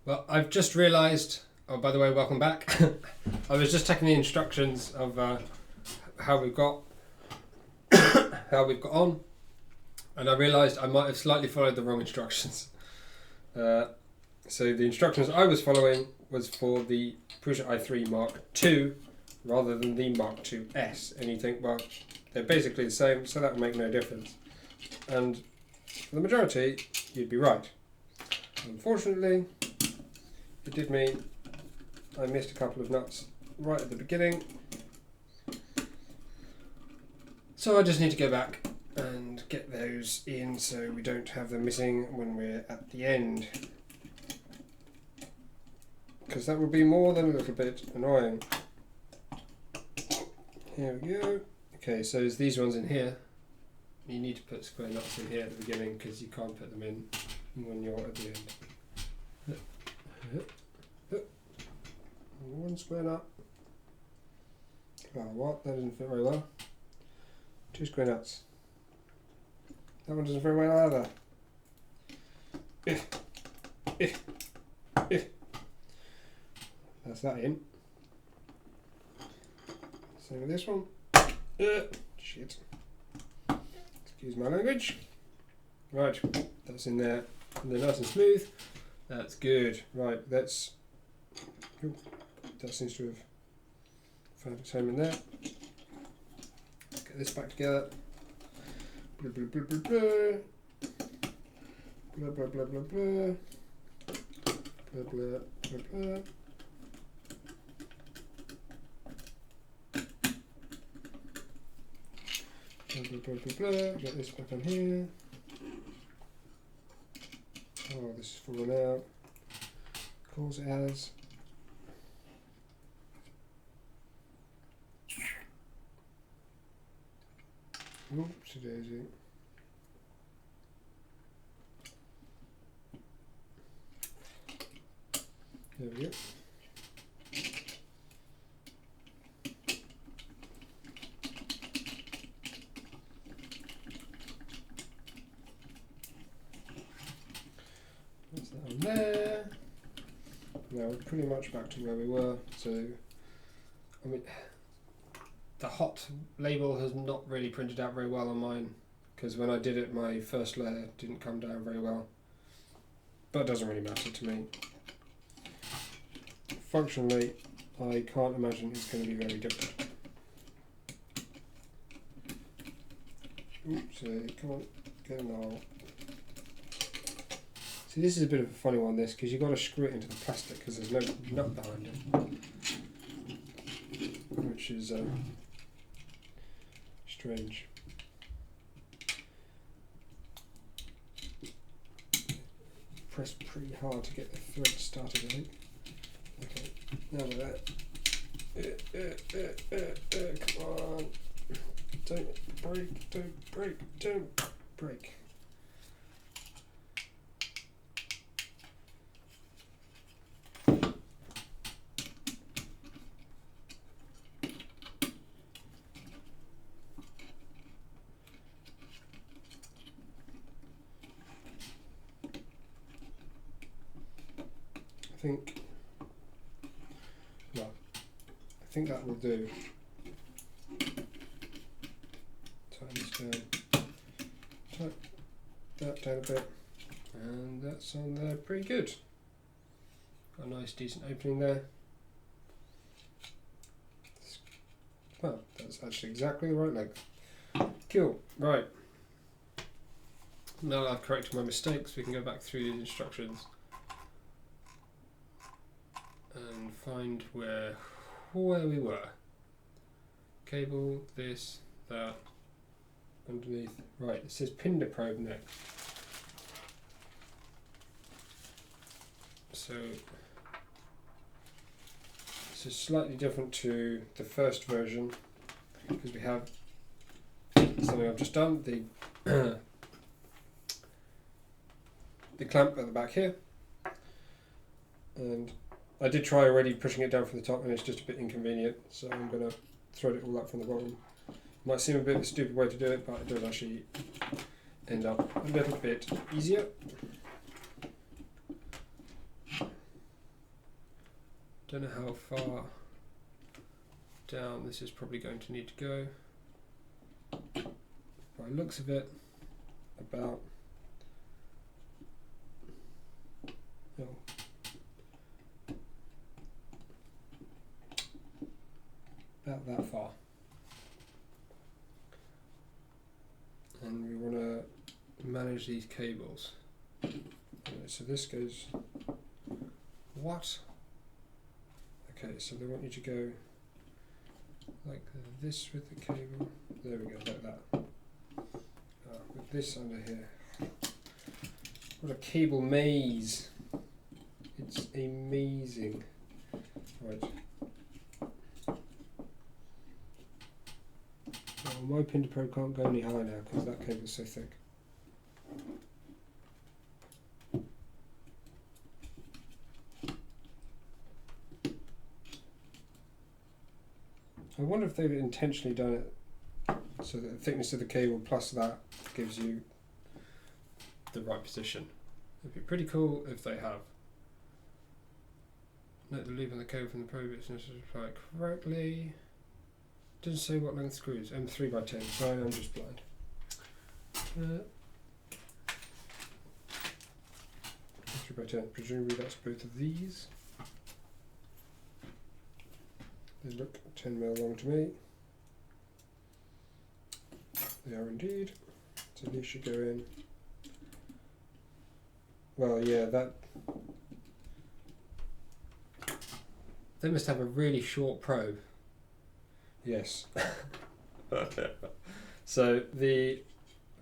Well, I've just realised. Oh, by the way, welcome back. I was just checking the instructions of how we've got on, and I realised I might have slightly followed the wrong instructions. So the instructions I was following was for the Prusa i3 Mark II rather than the Mark IIs. And you think, well, they're basically the same, so that will make no difference. And for the majority, you'd be right. Unfortunately, it did mean I missed a couple of nuts right at the beginning. So I just need to go back and get those in so we don't have them missing when we're at the end. Because that would be more than a little bit annoying. Here we go. Okay, so there's these ones in here. You need to put square nuts in here at the beginning because you can't put them in when you're at the end. One square nut. Oh, what? That doesn't fit very well. 2 square nuts. That one doesn't fit very well either. That's that in. Same with this one. Shit. Excuse my language. Right, that's in there. And they're nice and smooth. That's good. Right, that's. Ooh, that seems to have found its home in there. Let's get this back together. Blah blah blah blah blah. Blah blah blah blah blah. Blah blah blah blah. Blah, blah, blah, blah, blah. Get this back on here. Oh, this is falling out. Calls it as. Oopsie daisy. There we go. That's that on there. Now we're pretty much back to where we were. So, I mean, the hot label has not really printed out very well on mine because when I did it, my first layer didn't come down very well. But it doesn't really matter to me. Functionally, I can't imagine it's going to be very different. Oops, come on, get an all. See, this is a bit of a funny one, this, because you've got to screw it into the plastic because there's no nut behind it. Which is strange. Press pretty hard to get the thread started, I think. Okay, now we're there. Come on. Don't break, don't break, don't break. I think that will do. Tighten this down. Tighten that down a bit. And that's on there pretty good. Got a nice decent opening there. Well, that's actually exactly the right length. Cool, right. Now that I've corrected my mistakes, we can go back through these instructions and find where we were. Cable, this, that, underneath. Right, it says Pinder probe next. So this is slightly different to the first version because we have something I've just done, the the clamp at the back here, and I did try already pushing it down from the top and it's just a bit inconvenient, so I'm going to thread it all up from the bottom. Might seem a bit of a stupid way to do it, but it does actually end up a little bit easier. Don't know how far down this is probably going to need to go. By the looks of it, about about that far. And we want to manage these cables. So this goes, what? Okay, so they want you to go like this with the cable. There we go, like that. With this under here. What a cable maze. It's amazing. Right. Oh, my pin to probe can't go any higher now because that cable's so thick. I wonder if they've intentionally done it so that the thickness of the cable plus that gives you the right position. It'd be pretty cool if they have. Note the loop on the cable from the probe is applied correctly. Doesn't say what length screws. M3 by 10. Sorry, I'm just blind. 3 by 10. Presumably that's both of these. They look 10mm long to me. They are indeed. So these should go in. Well, yeah, that. They must have a really short probe. Yes. So the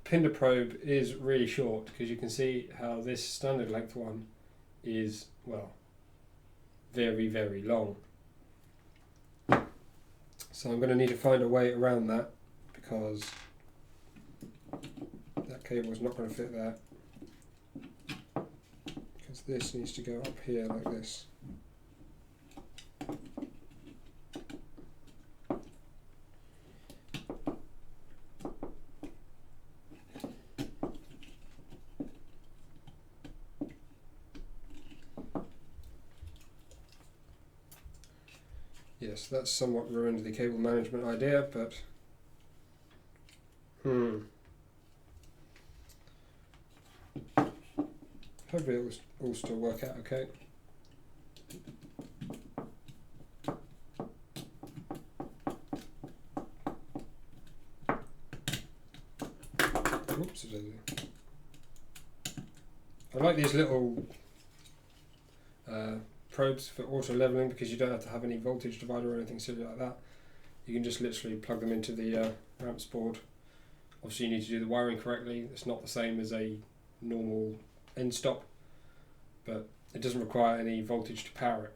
Pinder probe is really short because you can see how this standard length one is, well, very, very long. So I'm going to need to find a way around that because that cable is not going to fit there. Because this needs to go up here like this. Yes, that's somewhat ruined the cable management idea, but hopefully it will all still work out okay. Oops, I like these little probes for auto leveling because you don't have to have any voltage divider or anything silly like that. You can just literally plug them into the ramps board. Obviously you need to do the wiring correctly. It's not the same as a normal end stop, but it doesn't require any voltage to power it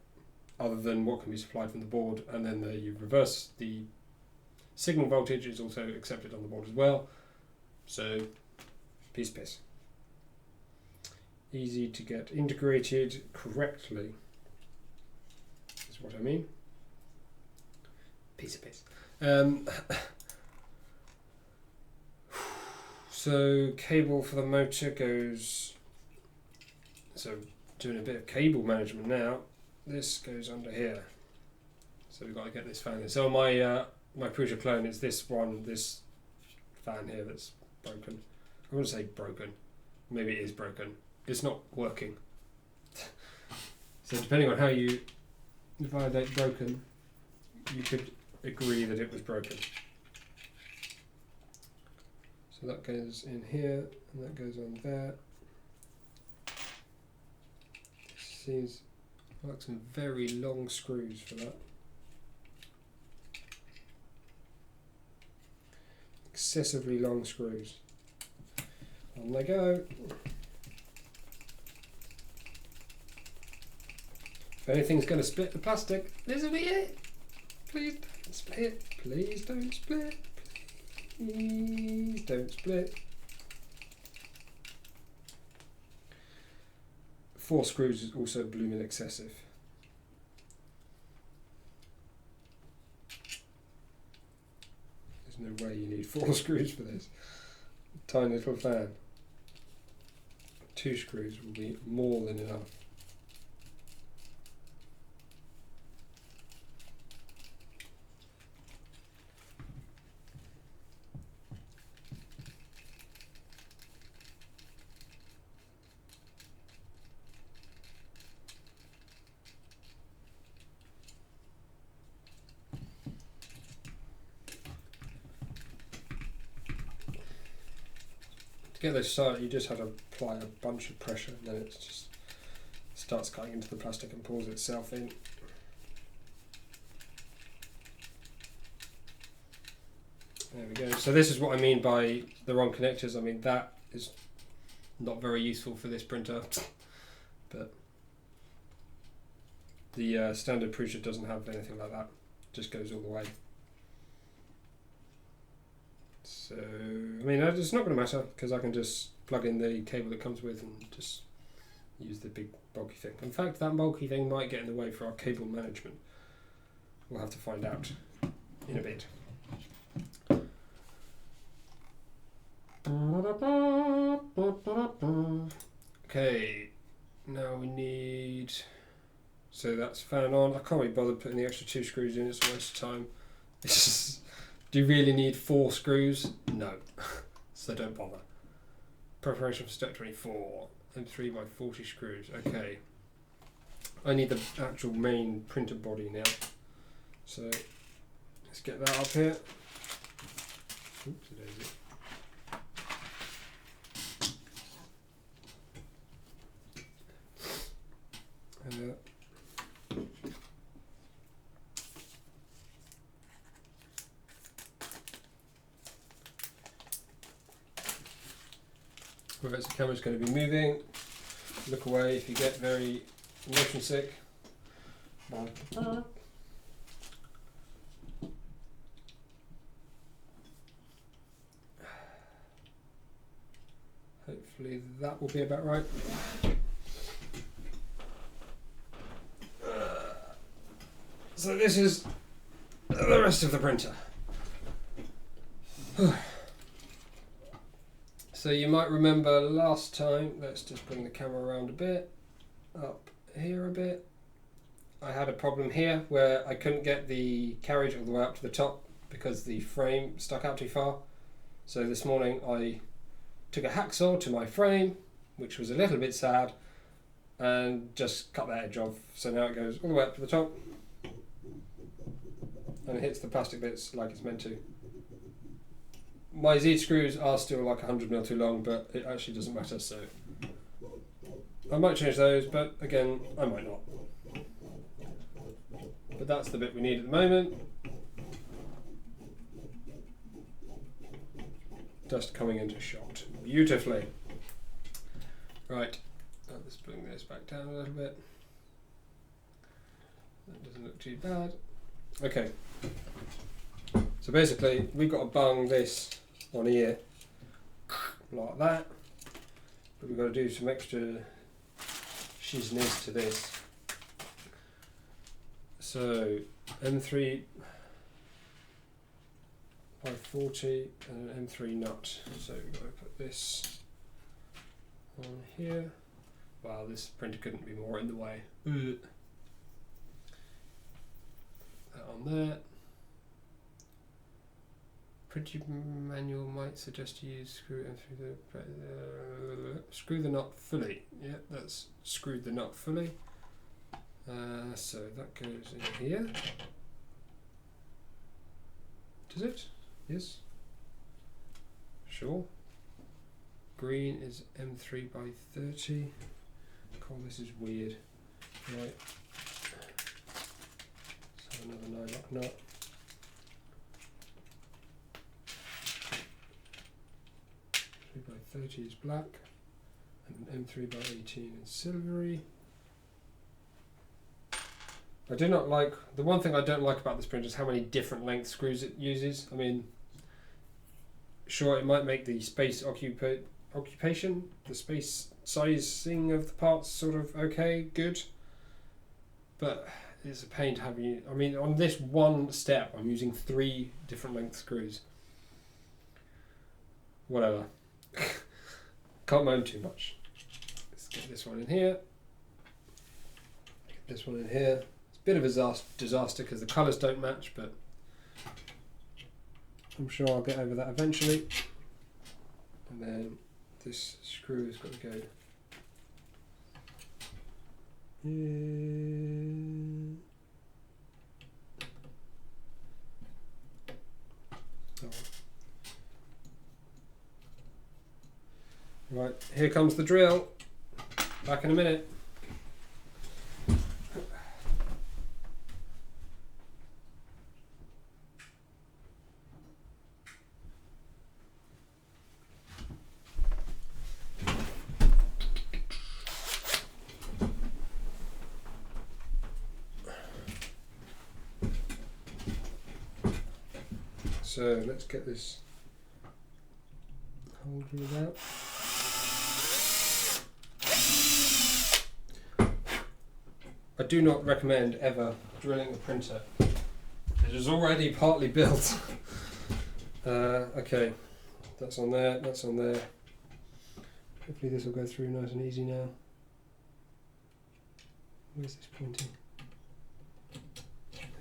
other than what can be supplied from the board, and then you reverse the signal voltage is also accepted on the board as well. So piece. Easy to get integrated correctly is what I mean. Piece. So cable for the motor goes, so doing a bit of cable management now, this goes under here. So we've got to get this fan in. So my my Prusa clone is this one, this fan here that's broken. I wouldn't say broken, maybe it is broken. It's not working. So depending on how you validate broken, you could agree that it was broken. So that goes in here, and that goes on there. Seems like some very long screws for that. Excessively long screws. On they go. If anything's going to split the plastic, this will be it. Please don't split. Please don't split. Please don't split. 4 screws is also blooming excessive. There's no way you need 4 screws for this. Tiny little fan. 2 screws will be more than enough. get those started, you just have to apply a bunch of pressure, and then it just starts cutting into the plastic and pulls itself in. There we go. So this is what I mean by the wrong connectors. I mean, that is not very useful for this printer, but the standard Prusa doesn't have anything like that. It just goes all the way. So, I mean, it's not going to matter because I can just plug in the cable that comes with and just use the big bulky thing. In fact, that bulky thing might get in the way for our cable management. We'll have to find out in a bit. Okay, now we need, so that's fan on. I can't really bother putting the extra 2 screws in, it's a waste of time. Do you really need 4 screws? No, so don't bother. Preparation for step 24, M3 by 40 screws. Okay, I need the actual main printer body now, so let's get that up here. Oops, daisy. Right, so the camera's going to be moving. Look away if you get very motion sick. Hopefully that will be about right. So this is the rest of the printer. So you might remember last time, let's just bring the camera around a bit, up here a bit. I had a problem here where I couldn't get the carriage all the way up to the top because the frame stuck out too far. So this morning I took a hacksaw to my frame, which was a little bit sad, and just cut that edge off. So now it goes all the way up to the top and it hits the plastic bits like it's meant to. My Z screws are still like 100mm too long, but it actually doesn't matter, so I might change those, but again, I might not. But that's the bit we need at the moment. Dust coming into shot beautifully. Right, let's bring this back down a little bit. That doesn't look too bad. Okay, so basically we've got to bung this on here like that, but we've got to do some extra shizness to this. So M3 by 40 and an M3 nut. So we've got to put this on here. Wow, this printer couldn't be more in the way. That on there. Printer manual might suggest you use screw screw the nut fully. Yeah, that's screwed the nut fully. So that goes in here. Does it? Yes. Sure. Green is M3 by 30. God, this is weird. Right. Let's have another 9-lock nut. By 30 is black, and an M3 by 18 is silvery. I do not like, the one thing I don't like about this printer is how many different length screws it uses. I mean, sure, it might make the space occupation, the space sizing of the parts sort of okay, good, but it's a pain to have you, I mean, on this one step I'm using 3 different length screws. Whatever. Can't moan too much. Let's get this one in here. Get this one in here. It's a bit of a disaster because the colours don't match, but I'm sure I'll get over that eventually. And then this screw has got to go. Right, here comes the drill. Back in a minute. So let's get this hole drilled out. I do not recommend ever drilling a printer. It is already partly built. Okay, that's on there, that's on there. Hopefully this will go through nice and easy now. Where's this pointing?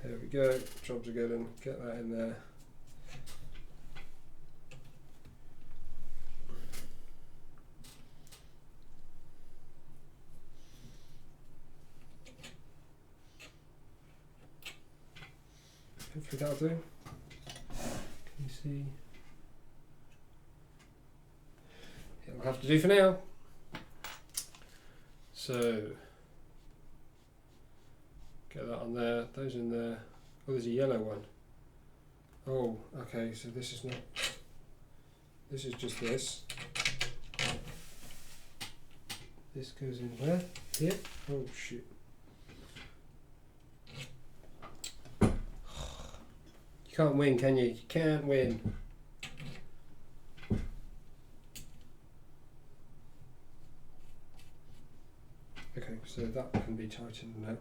There we go, jobs are good, and get that in there. Hopefully that'll do. Can you see? It'll have to do for now. So, get that on there, those in there. Oh, there's a yellow one. Oh, okay, so this is not, this is just this. This goes in where? Here? Oh shit. You can't win, can you? You can't win. Okay, so that can be tightened now.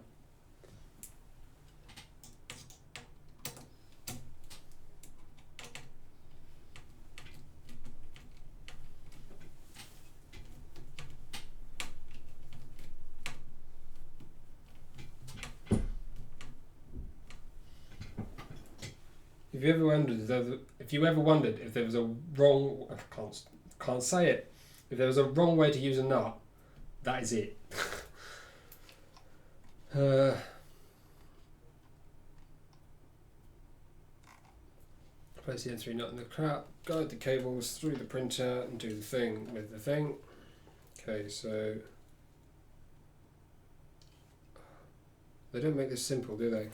If you ever wondered if there was a wrong, I can't say it. If there was a wrong way to use a nut, that is it. Place the N3 nut in the crap, guide the cables through the printer and do the thing with the thing. Okay, so they don't make this simple, do they?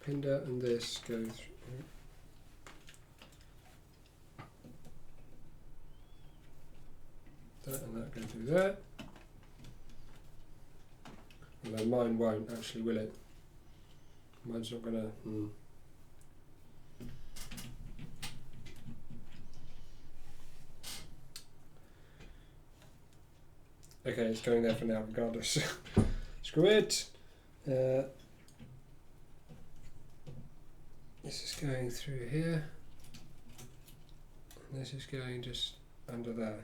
Pinder and this go through. That and that go through there. Although mine won't actually, will it? Mine's not gonna. Okay, it's going there for now regardless. Screw it. This is going through here. And this is going just under there.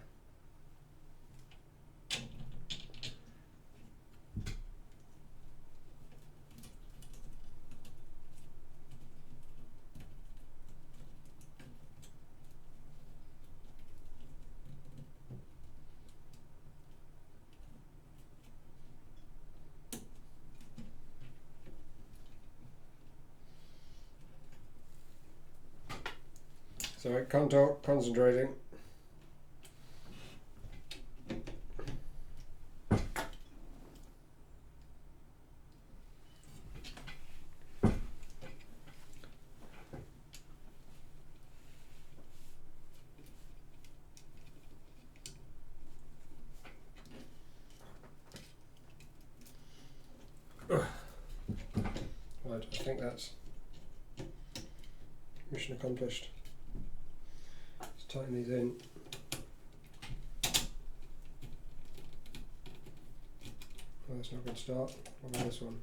So I can't talk, concentrating. Right, I think that's mission accomplished. Let's tighten these in. Oh, that's not a good start. What about this one?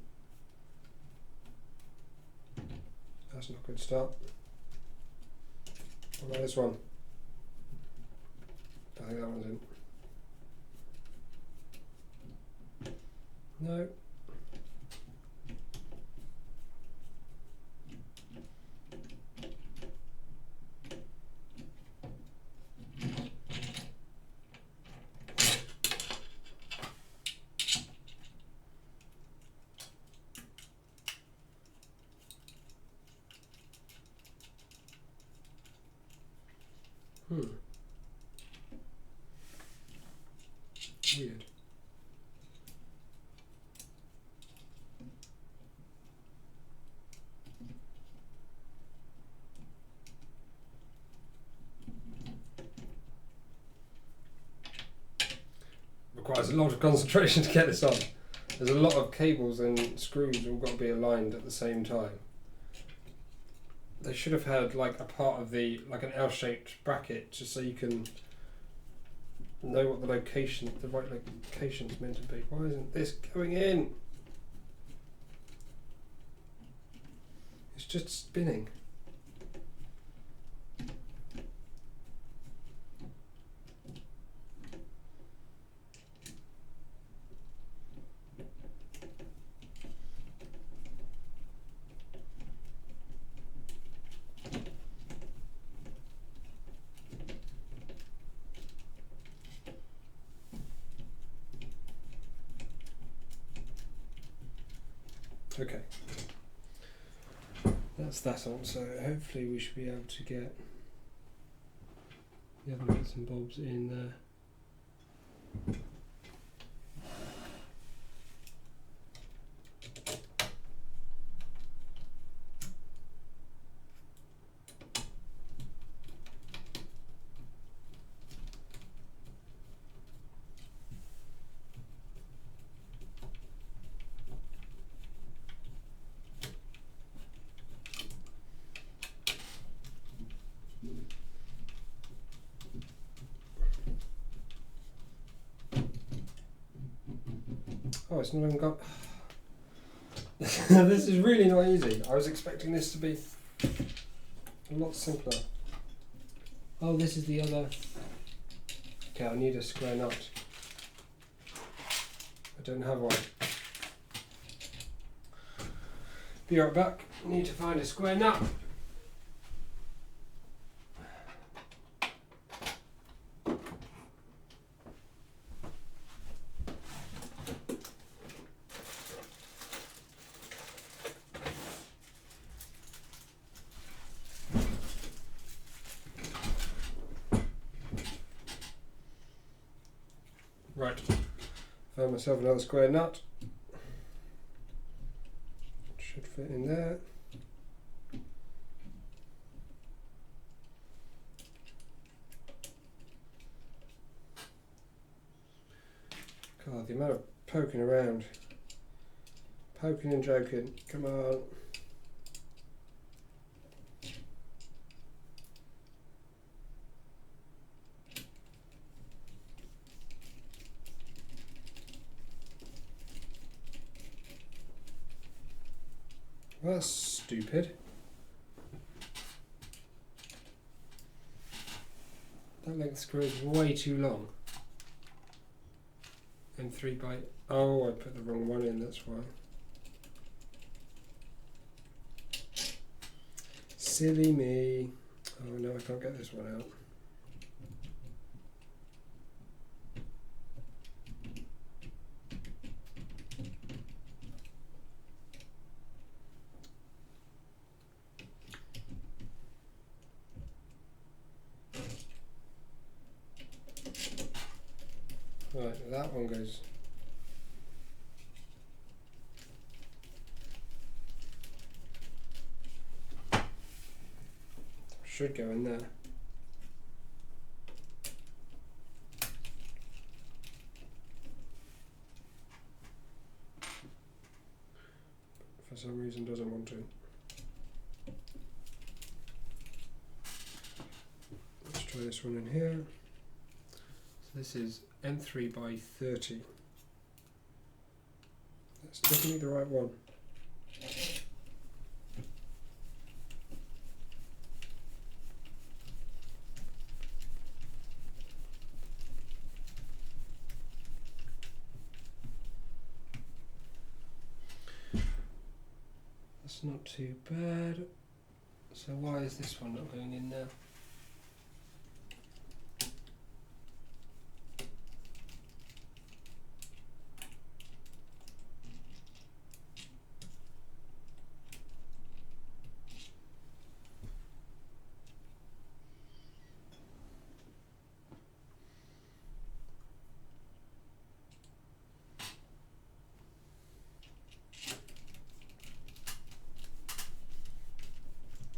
That's not a good start. What about this one? I think that one's in. No. requires a lot of concentration to get this on. There's a lot of cables and screws all got to be aligned at the same time. They should have had like a part of the, like an L-shaped bracket, just so you can know what the location, the right location is meant to be. Why isn't this going in? It's just spinning. Okay, that's that on, so hopefully we should be able to get the other bits and bobs in there. Oh, it's not even got... This is really not easy. I was expecting this to be a lot simpler. Oh, this is the other... Okay, I need a square nut. I don't have one. Be right back. I need to find a square nut. Right, found myself another square nut. Should fit in there. God, the amount of poking around. Poking and joking, come on. Well, that's stupid. That length screw is way too long. And 3 by... Oh, I put the wrong one in, that's why. Silly me. Oh no, I can't get this one out. Right, that one goes. Should go in there. For some reason doesn't want to. Let's try this one in here. So this is M3 by 30. That's definitely the right one. That's not too bad. So why is this one not going in now?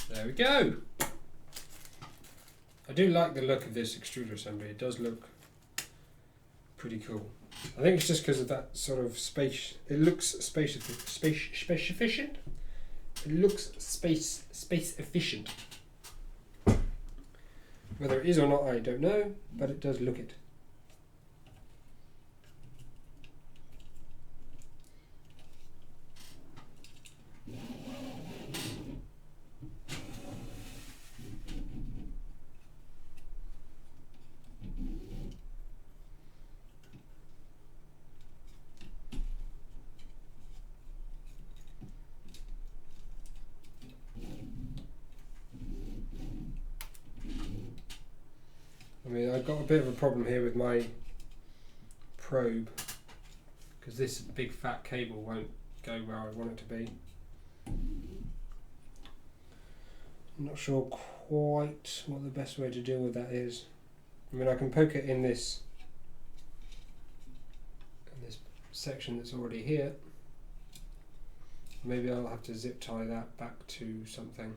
There we go. I do like the look of this extruder assembly. It does look pretty cool. I think it's just because of that sort of space. It looks space efficient. It looks space efficient. Whether it is or not, I don't know, but it does look it. I mean, I've got a bit of a problem here with my probe because this big fat cable won't go where I want it to be. I'm not sure quite what the best way to deal with that is. I mean, I can poke it in this section that's already here. Maybe I'll have to zip tie that back to something.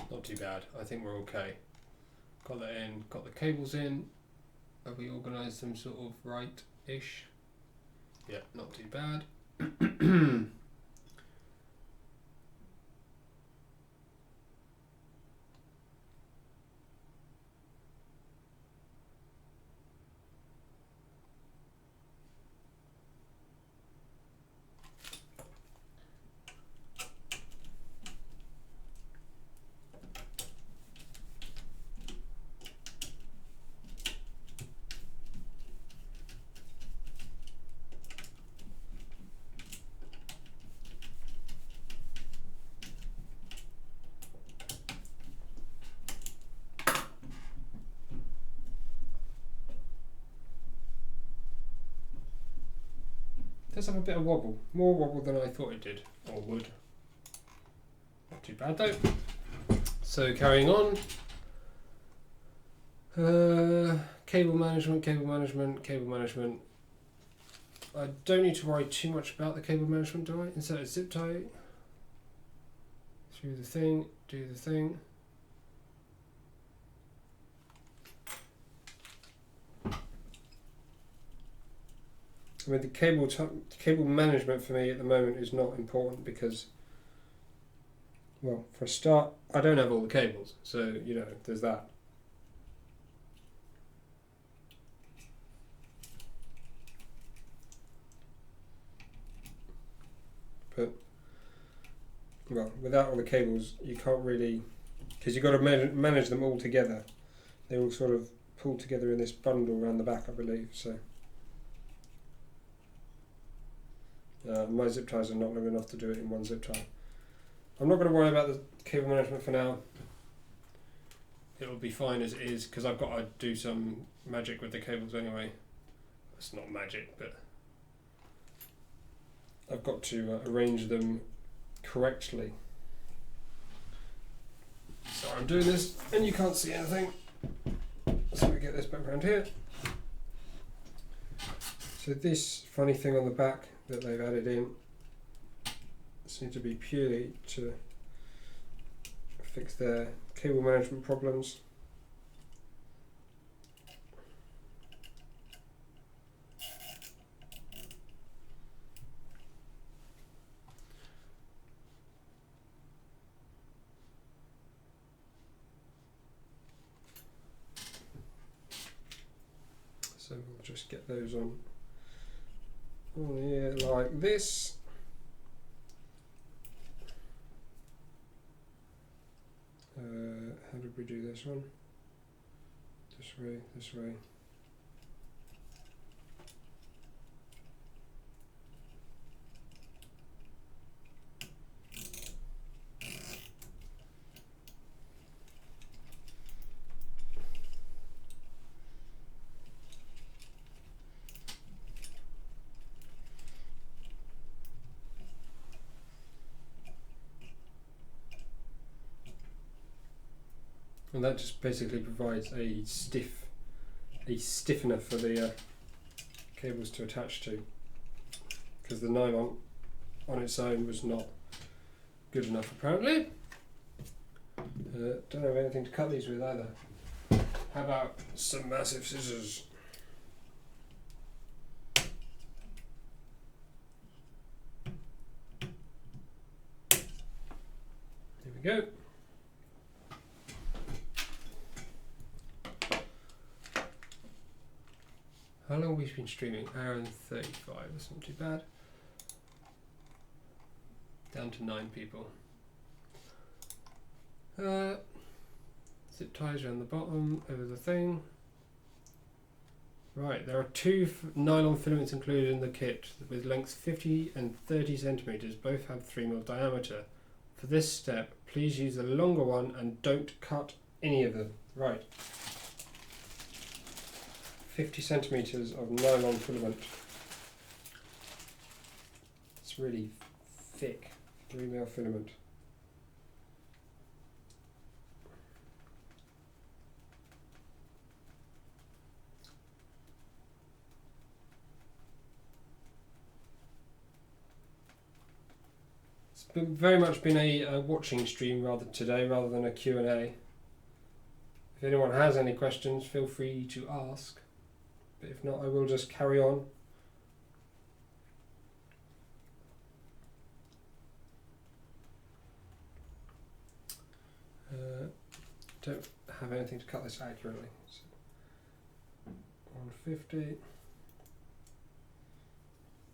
Not too bad. I think we're okay. Got that in, got the cables in. Have we organised them sort of right-ish? Yeah, not too bad. Does have a bit of wobble, more wobble than I thought it did, or would. Not too bad though. So carrying on. Cable management. I don't need to worry too much about the cable management, do I? Insert a zip tie through the thing, do the thing. I mean, the cable management for me at the moment is not important because, well, for a start, I don't have all the cables, so you know, there's that. But, well, without all the cables, you can't really, because you've got to manage them all together. They all sort of pull together in this bundle around the back, I believe. So. My zip ties are not long enough to do it in one zip tie. I'm not going to worry about the cable management for now. It'll be fine as it is because I've got to do some magic with the cables anyway. It's not magic, but I've got to arrange them correctly. So I'm doing this and you can't see anything. So we get this background here. So this funny thing on the back that they've added in seems to be purely to fix their cable management problems. So we'll just get those on here like this. How did we do this one? This way, this way. And that just basically provides a stiffener for the cables to attach to, because the nylon on its own was not good enough apparently. Don't have anything to cut these with either. How about some massive scissors? There we go. How long have we been streaming? Hour and 35, that's not too bad. Down to 9 people. Zip ties around the bottom, over the thing. Right, there are 2 nylon filaments included in the kit with lengths 50 and 30 centimeters. Both have 3mm diameter. For this step, please use the longer one and don't cut any of them. Right. 50 centimeters of nylon filament. It's really thick 3mm filament. It's very much been a watching stream rather than a Q&A. If anyone has any questions, feel free to ask. But if not, I will just carry on. Don't have anything to cut this accurately. So 150,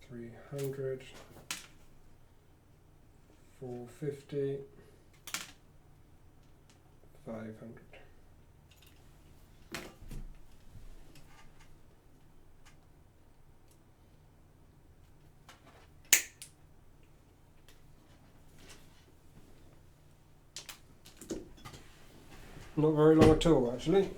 300, 450, 500. Not very long at all, actually.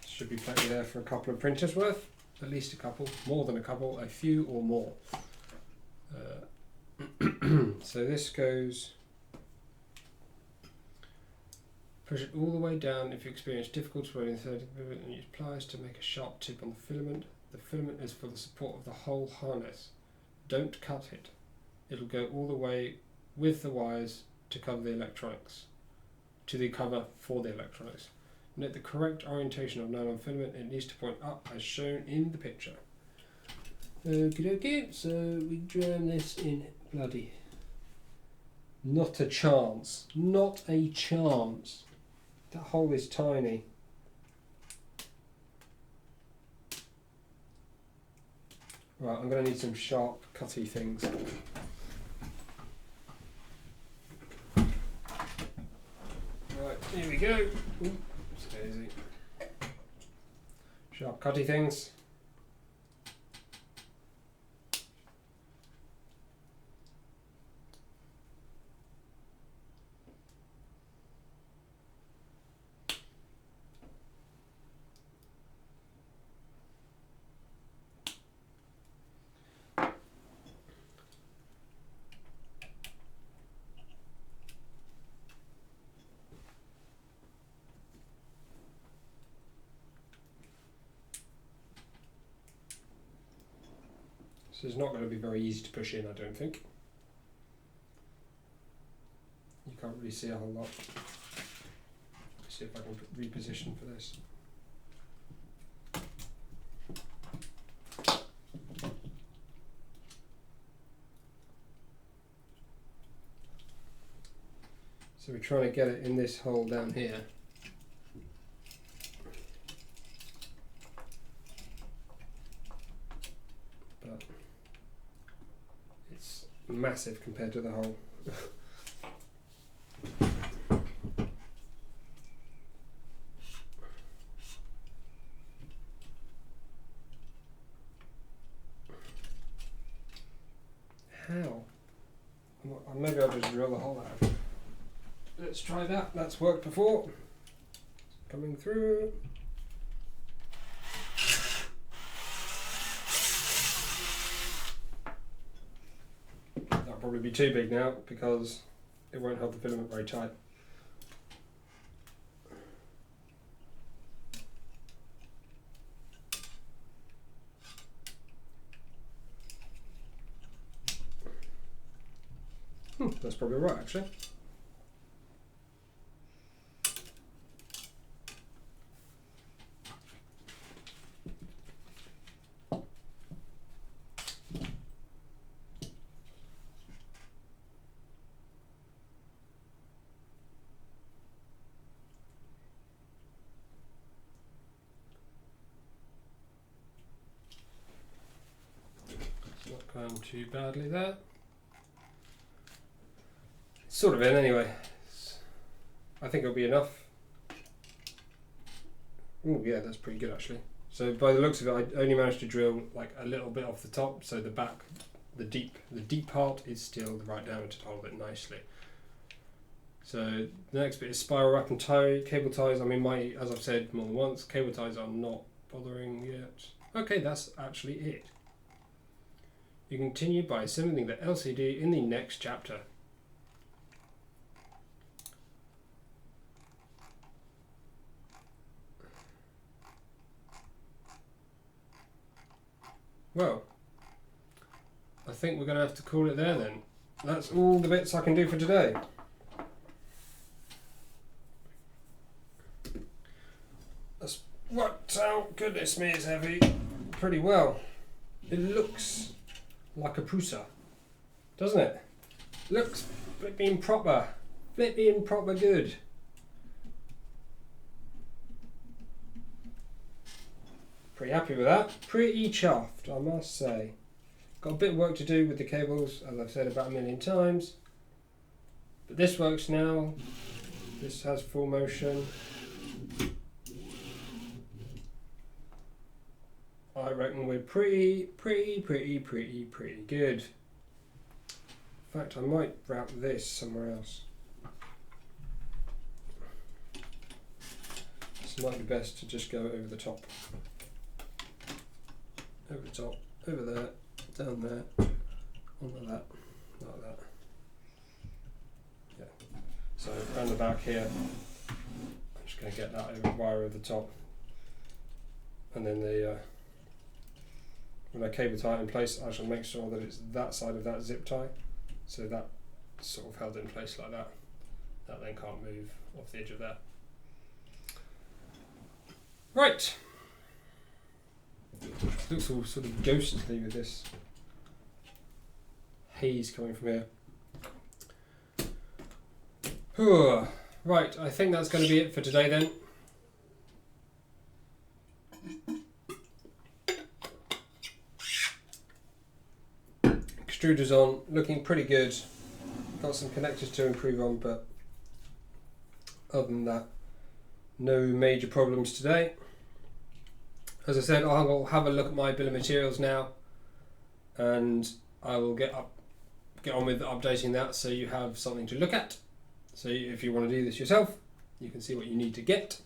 Should be plenty there for a couple of printers worth. At least a couple, more than a couple, a few or more. So this goes, push it all the way down if you experience difficulty running 30 pivot and use pliers to make a sharp tip on the filament. The filament is for the support of the whole harness. Don't cut it. It'll go all the way with the wires to cover the electronics, to the cover for the electronics. Note the correct orientation of nylon filament. It needs to point up as shown in the picture. Okie dokie, so we jam this in. Bloody. Not a chance. Not a chance. That hole is tiny. Right, I'm going to need some sharp, cutty things. Right, here we go. Oops, easy. Sharp, cutty things. This is not going to be very easy to push in, I don't think. You can't really see a whole lot. Let's see if I can reposition for this. So we're trying to get it in this hole down here. But it's massive compared to the hole. How? Maybe I'll just drill the hole out. Let's try that. That's worked before. Coming through. probably be too big now because it won't hold the filament very tight. That's probably right actually. It's not going too badly there. Sort of in anyway. I think it'll be enough. Oh yeah, that's pretty good actually. So by the looks of it, I only managed to drill like a little bit off the top, so the back, the deep part is still the right diameter to hold it nicely. So the next bit is spiral wrap and tie, cable ties. I mean, as I've said more than once, cable ties are not bothering yet. Okay, that's actually it. You continue by assembling the LCD in the next chapter. Well, I think we're going to have to call it there then. That's all the bits I can do for today. That's worked out, goodness me, it's heavy, pretty well. It looks like a Prusa, doesn't it? Looks flipping proper good. Pretty happy with that. Pretty chuffed, I must say. Got a bit of work to do with the cables, as I've said about a million times. But this works now. This has full motion. I reckon we're pretty good. In fact, I might route this somewhere else. This might be best to just go over the top. Over the top, over there, down there, onto that, like that. Yeah. So around the back here, I'm just going to get that wire over the top, and then when I cable tie it in place, I shall make sure that it's that side of that zip tie, so that sort of held in place like that. That then can't move off the edge of that. Right. Looks all sort of ghostly with this haze coming from here. Right, I think that's going to be it for today then. Extruder's on, looking pretty good. Got some connectors to improve on, but other than that, no major problems today. As I said, I'll have a look at my bill of materials now, and I will get on with updating that so you have something to look at. So if you want to do this yourself, you can see what you need to get.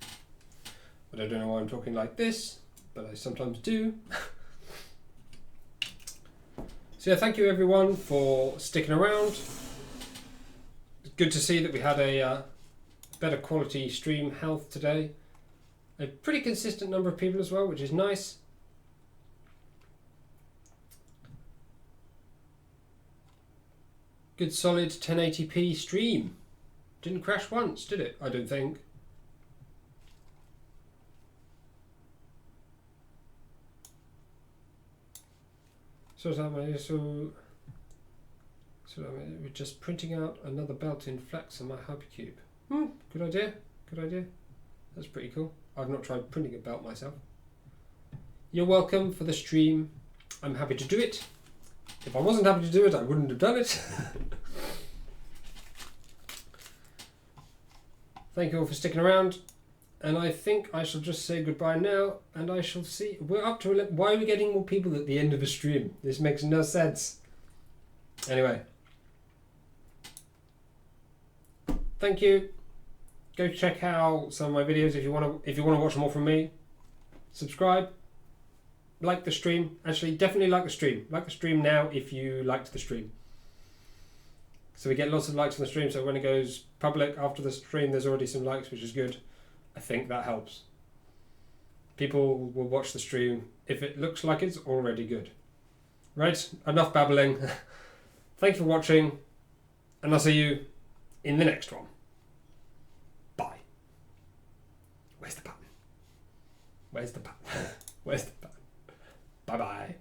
But I don't know why I'm talking like this, but I sometimes do. So yeah, thank you everyone for sticking around. It's good to see that we had a better quality stream health today. A pretty consistent number of people as well, which is nice. Good solid 1080p stream. Didn't crash once, did it? I don't think. So we're just printing out another built-in flex on my Hypercube. Good idea. Good idea. That's pretty cool. I've not tried printing a belt myself. You're welcome for the stream. I'm happy to do it. If I wasn't happy to do it, I wouldn't have done it. Thank you all for sticking around. And I think I shall just say goodbye now, and I shall see. We're up to 11. Why are we getting more people at the end of a stream? This makes no sense. Anyway. Thank you. Go check out some of my videos if you want to watch more from me. Subscribe. Like the stream. Actually, definitely like the stream. Like the stream now if you liked the stream. So we get lots of likes on the stream, so when it goes public after the stream, there's already some likes, which is good. I think that helps. People will watch the stream if it looks like it's already good. Right, enough babbling. Thanks for watching, and I'll see you in the next one. Bye. Where's the button? Where's the button? Where's the button? Bye-bye.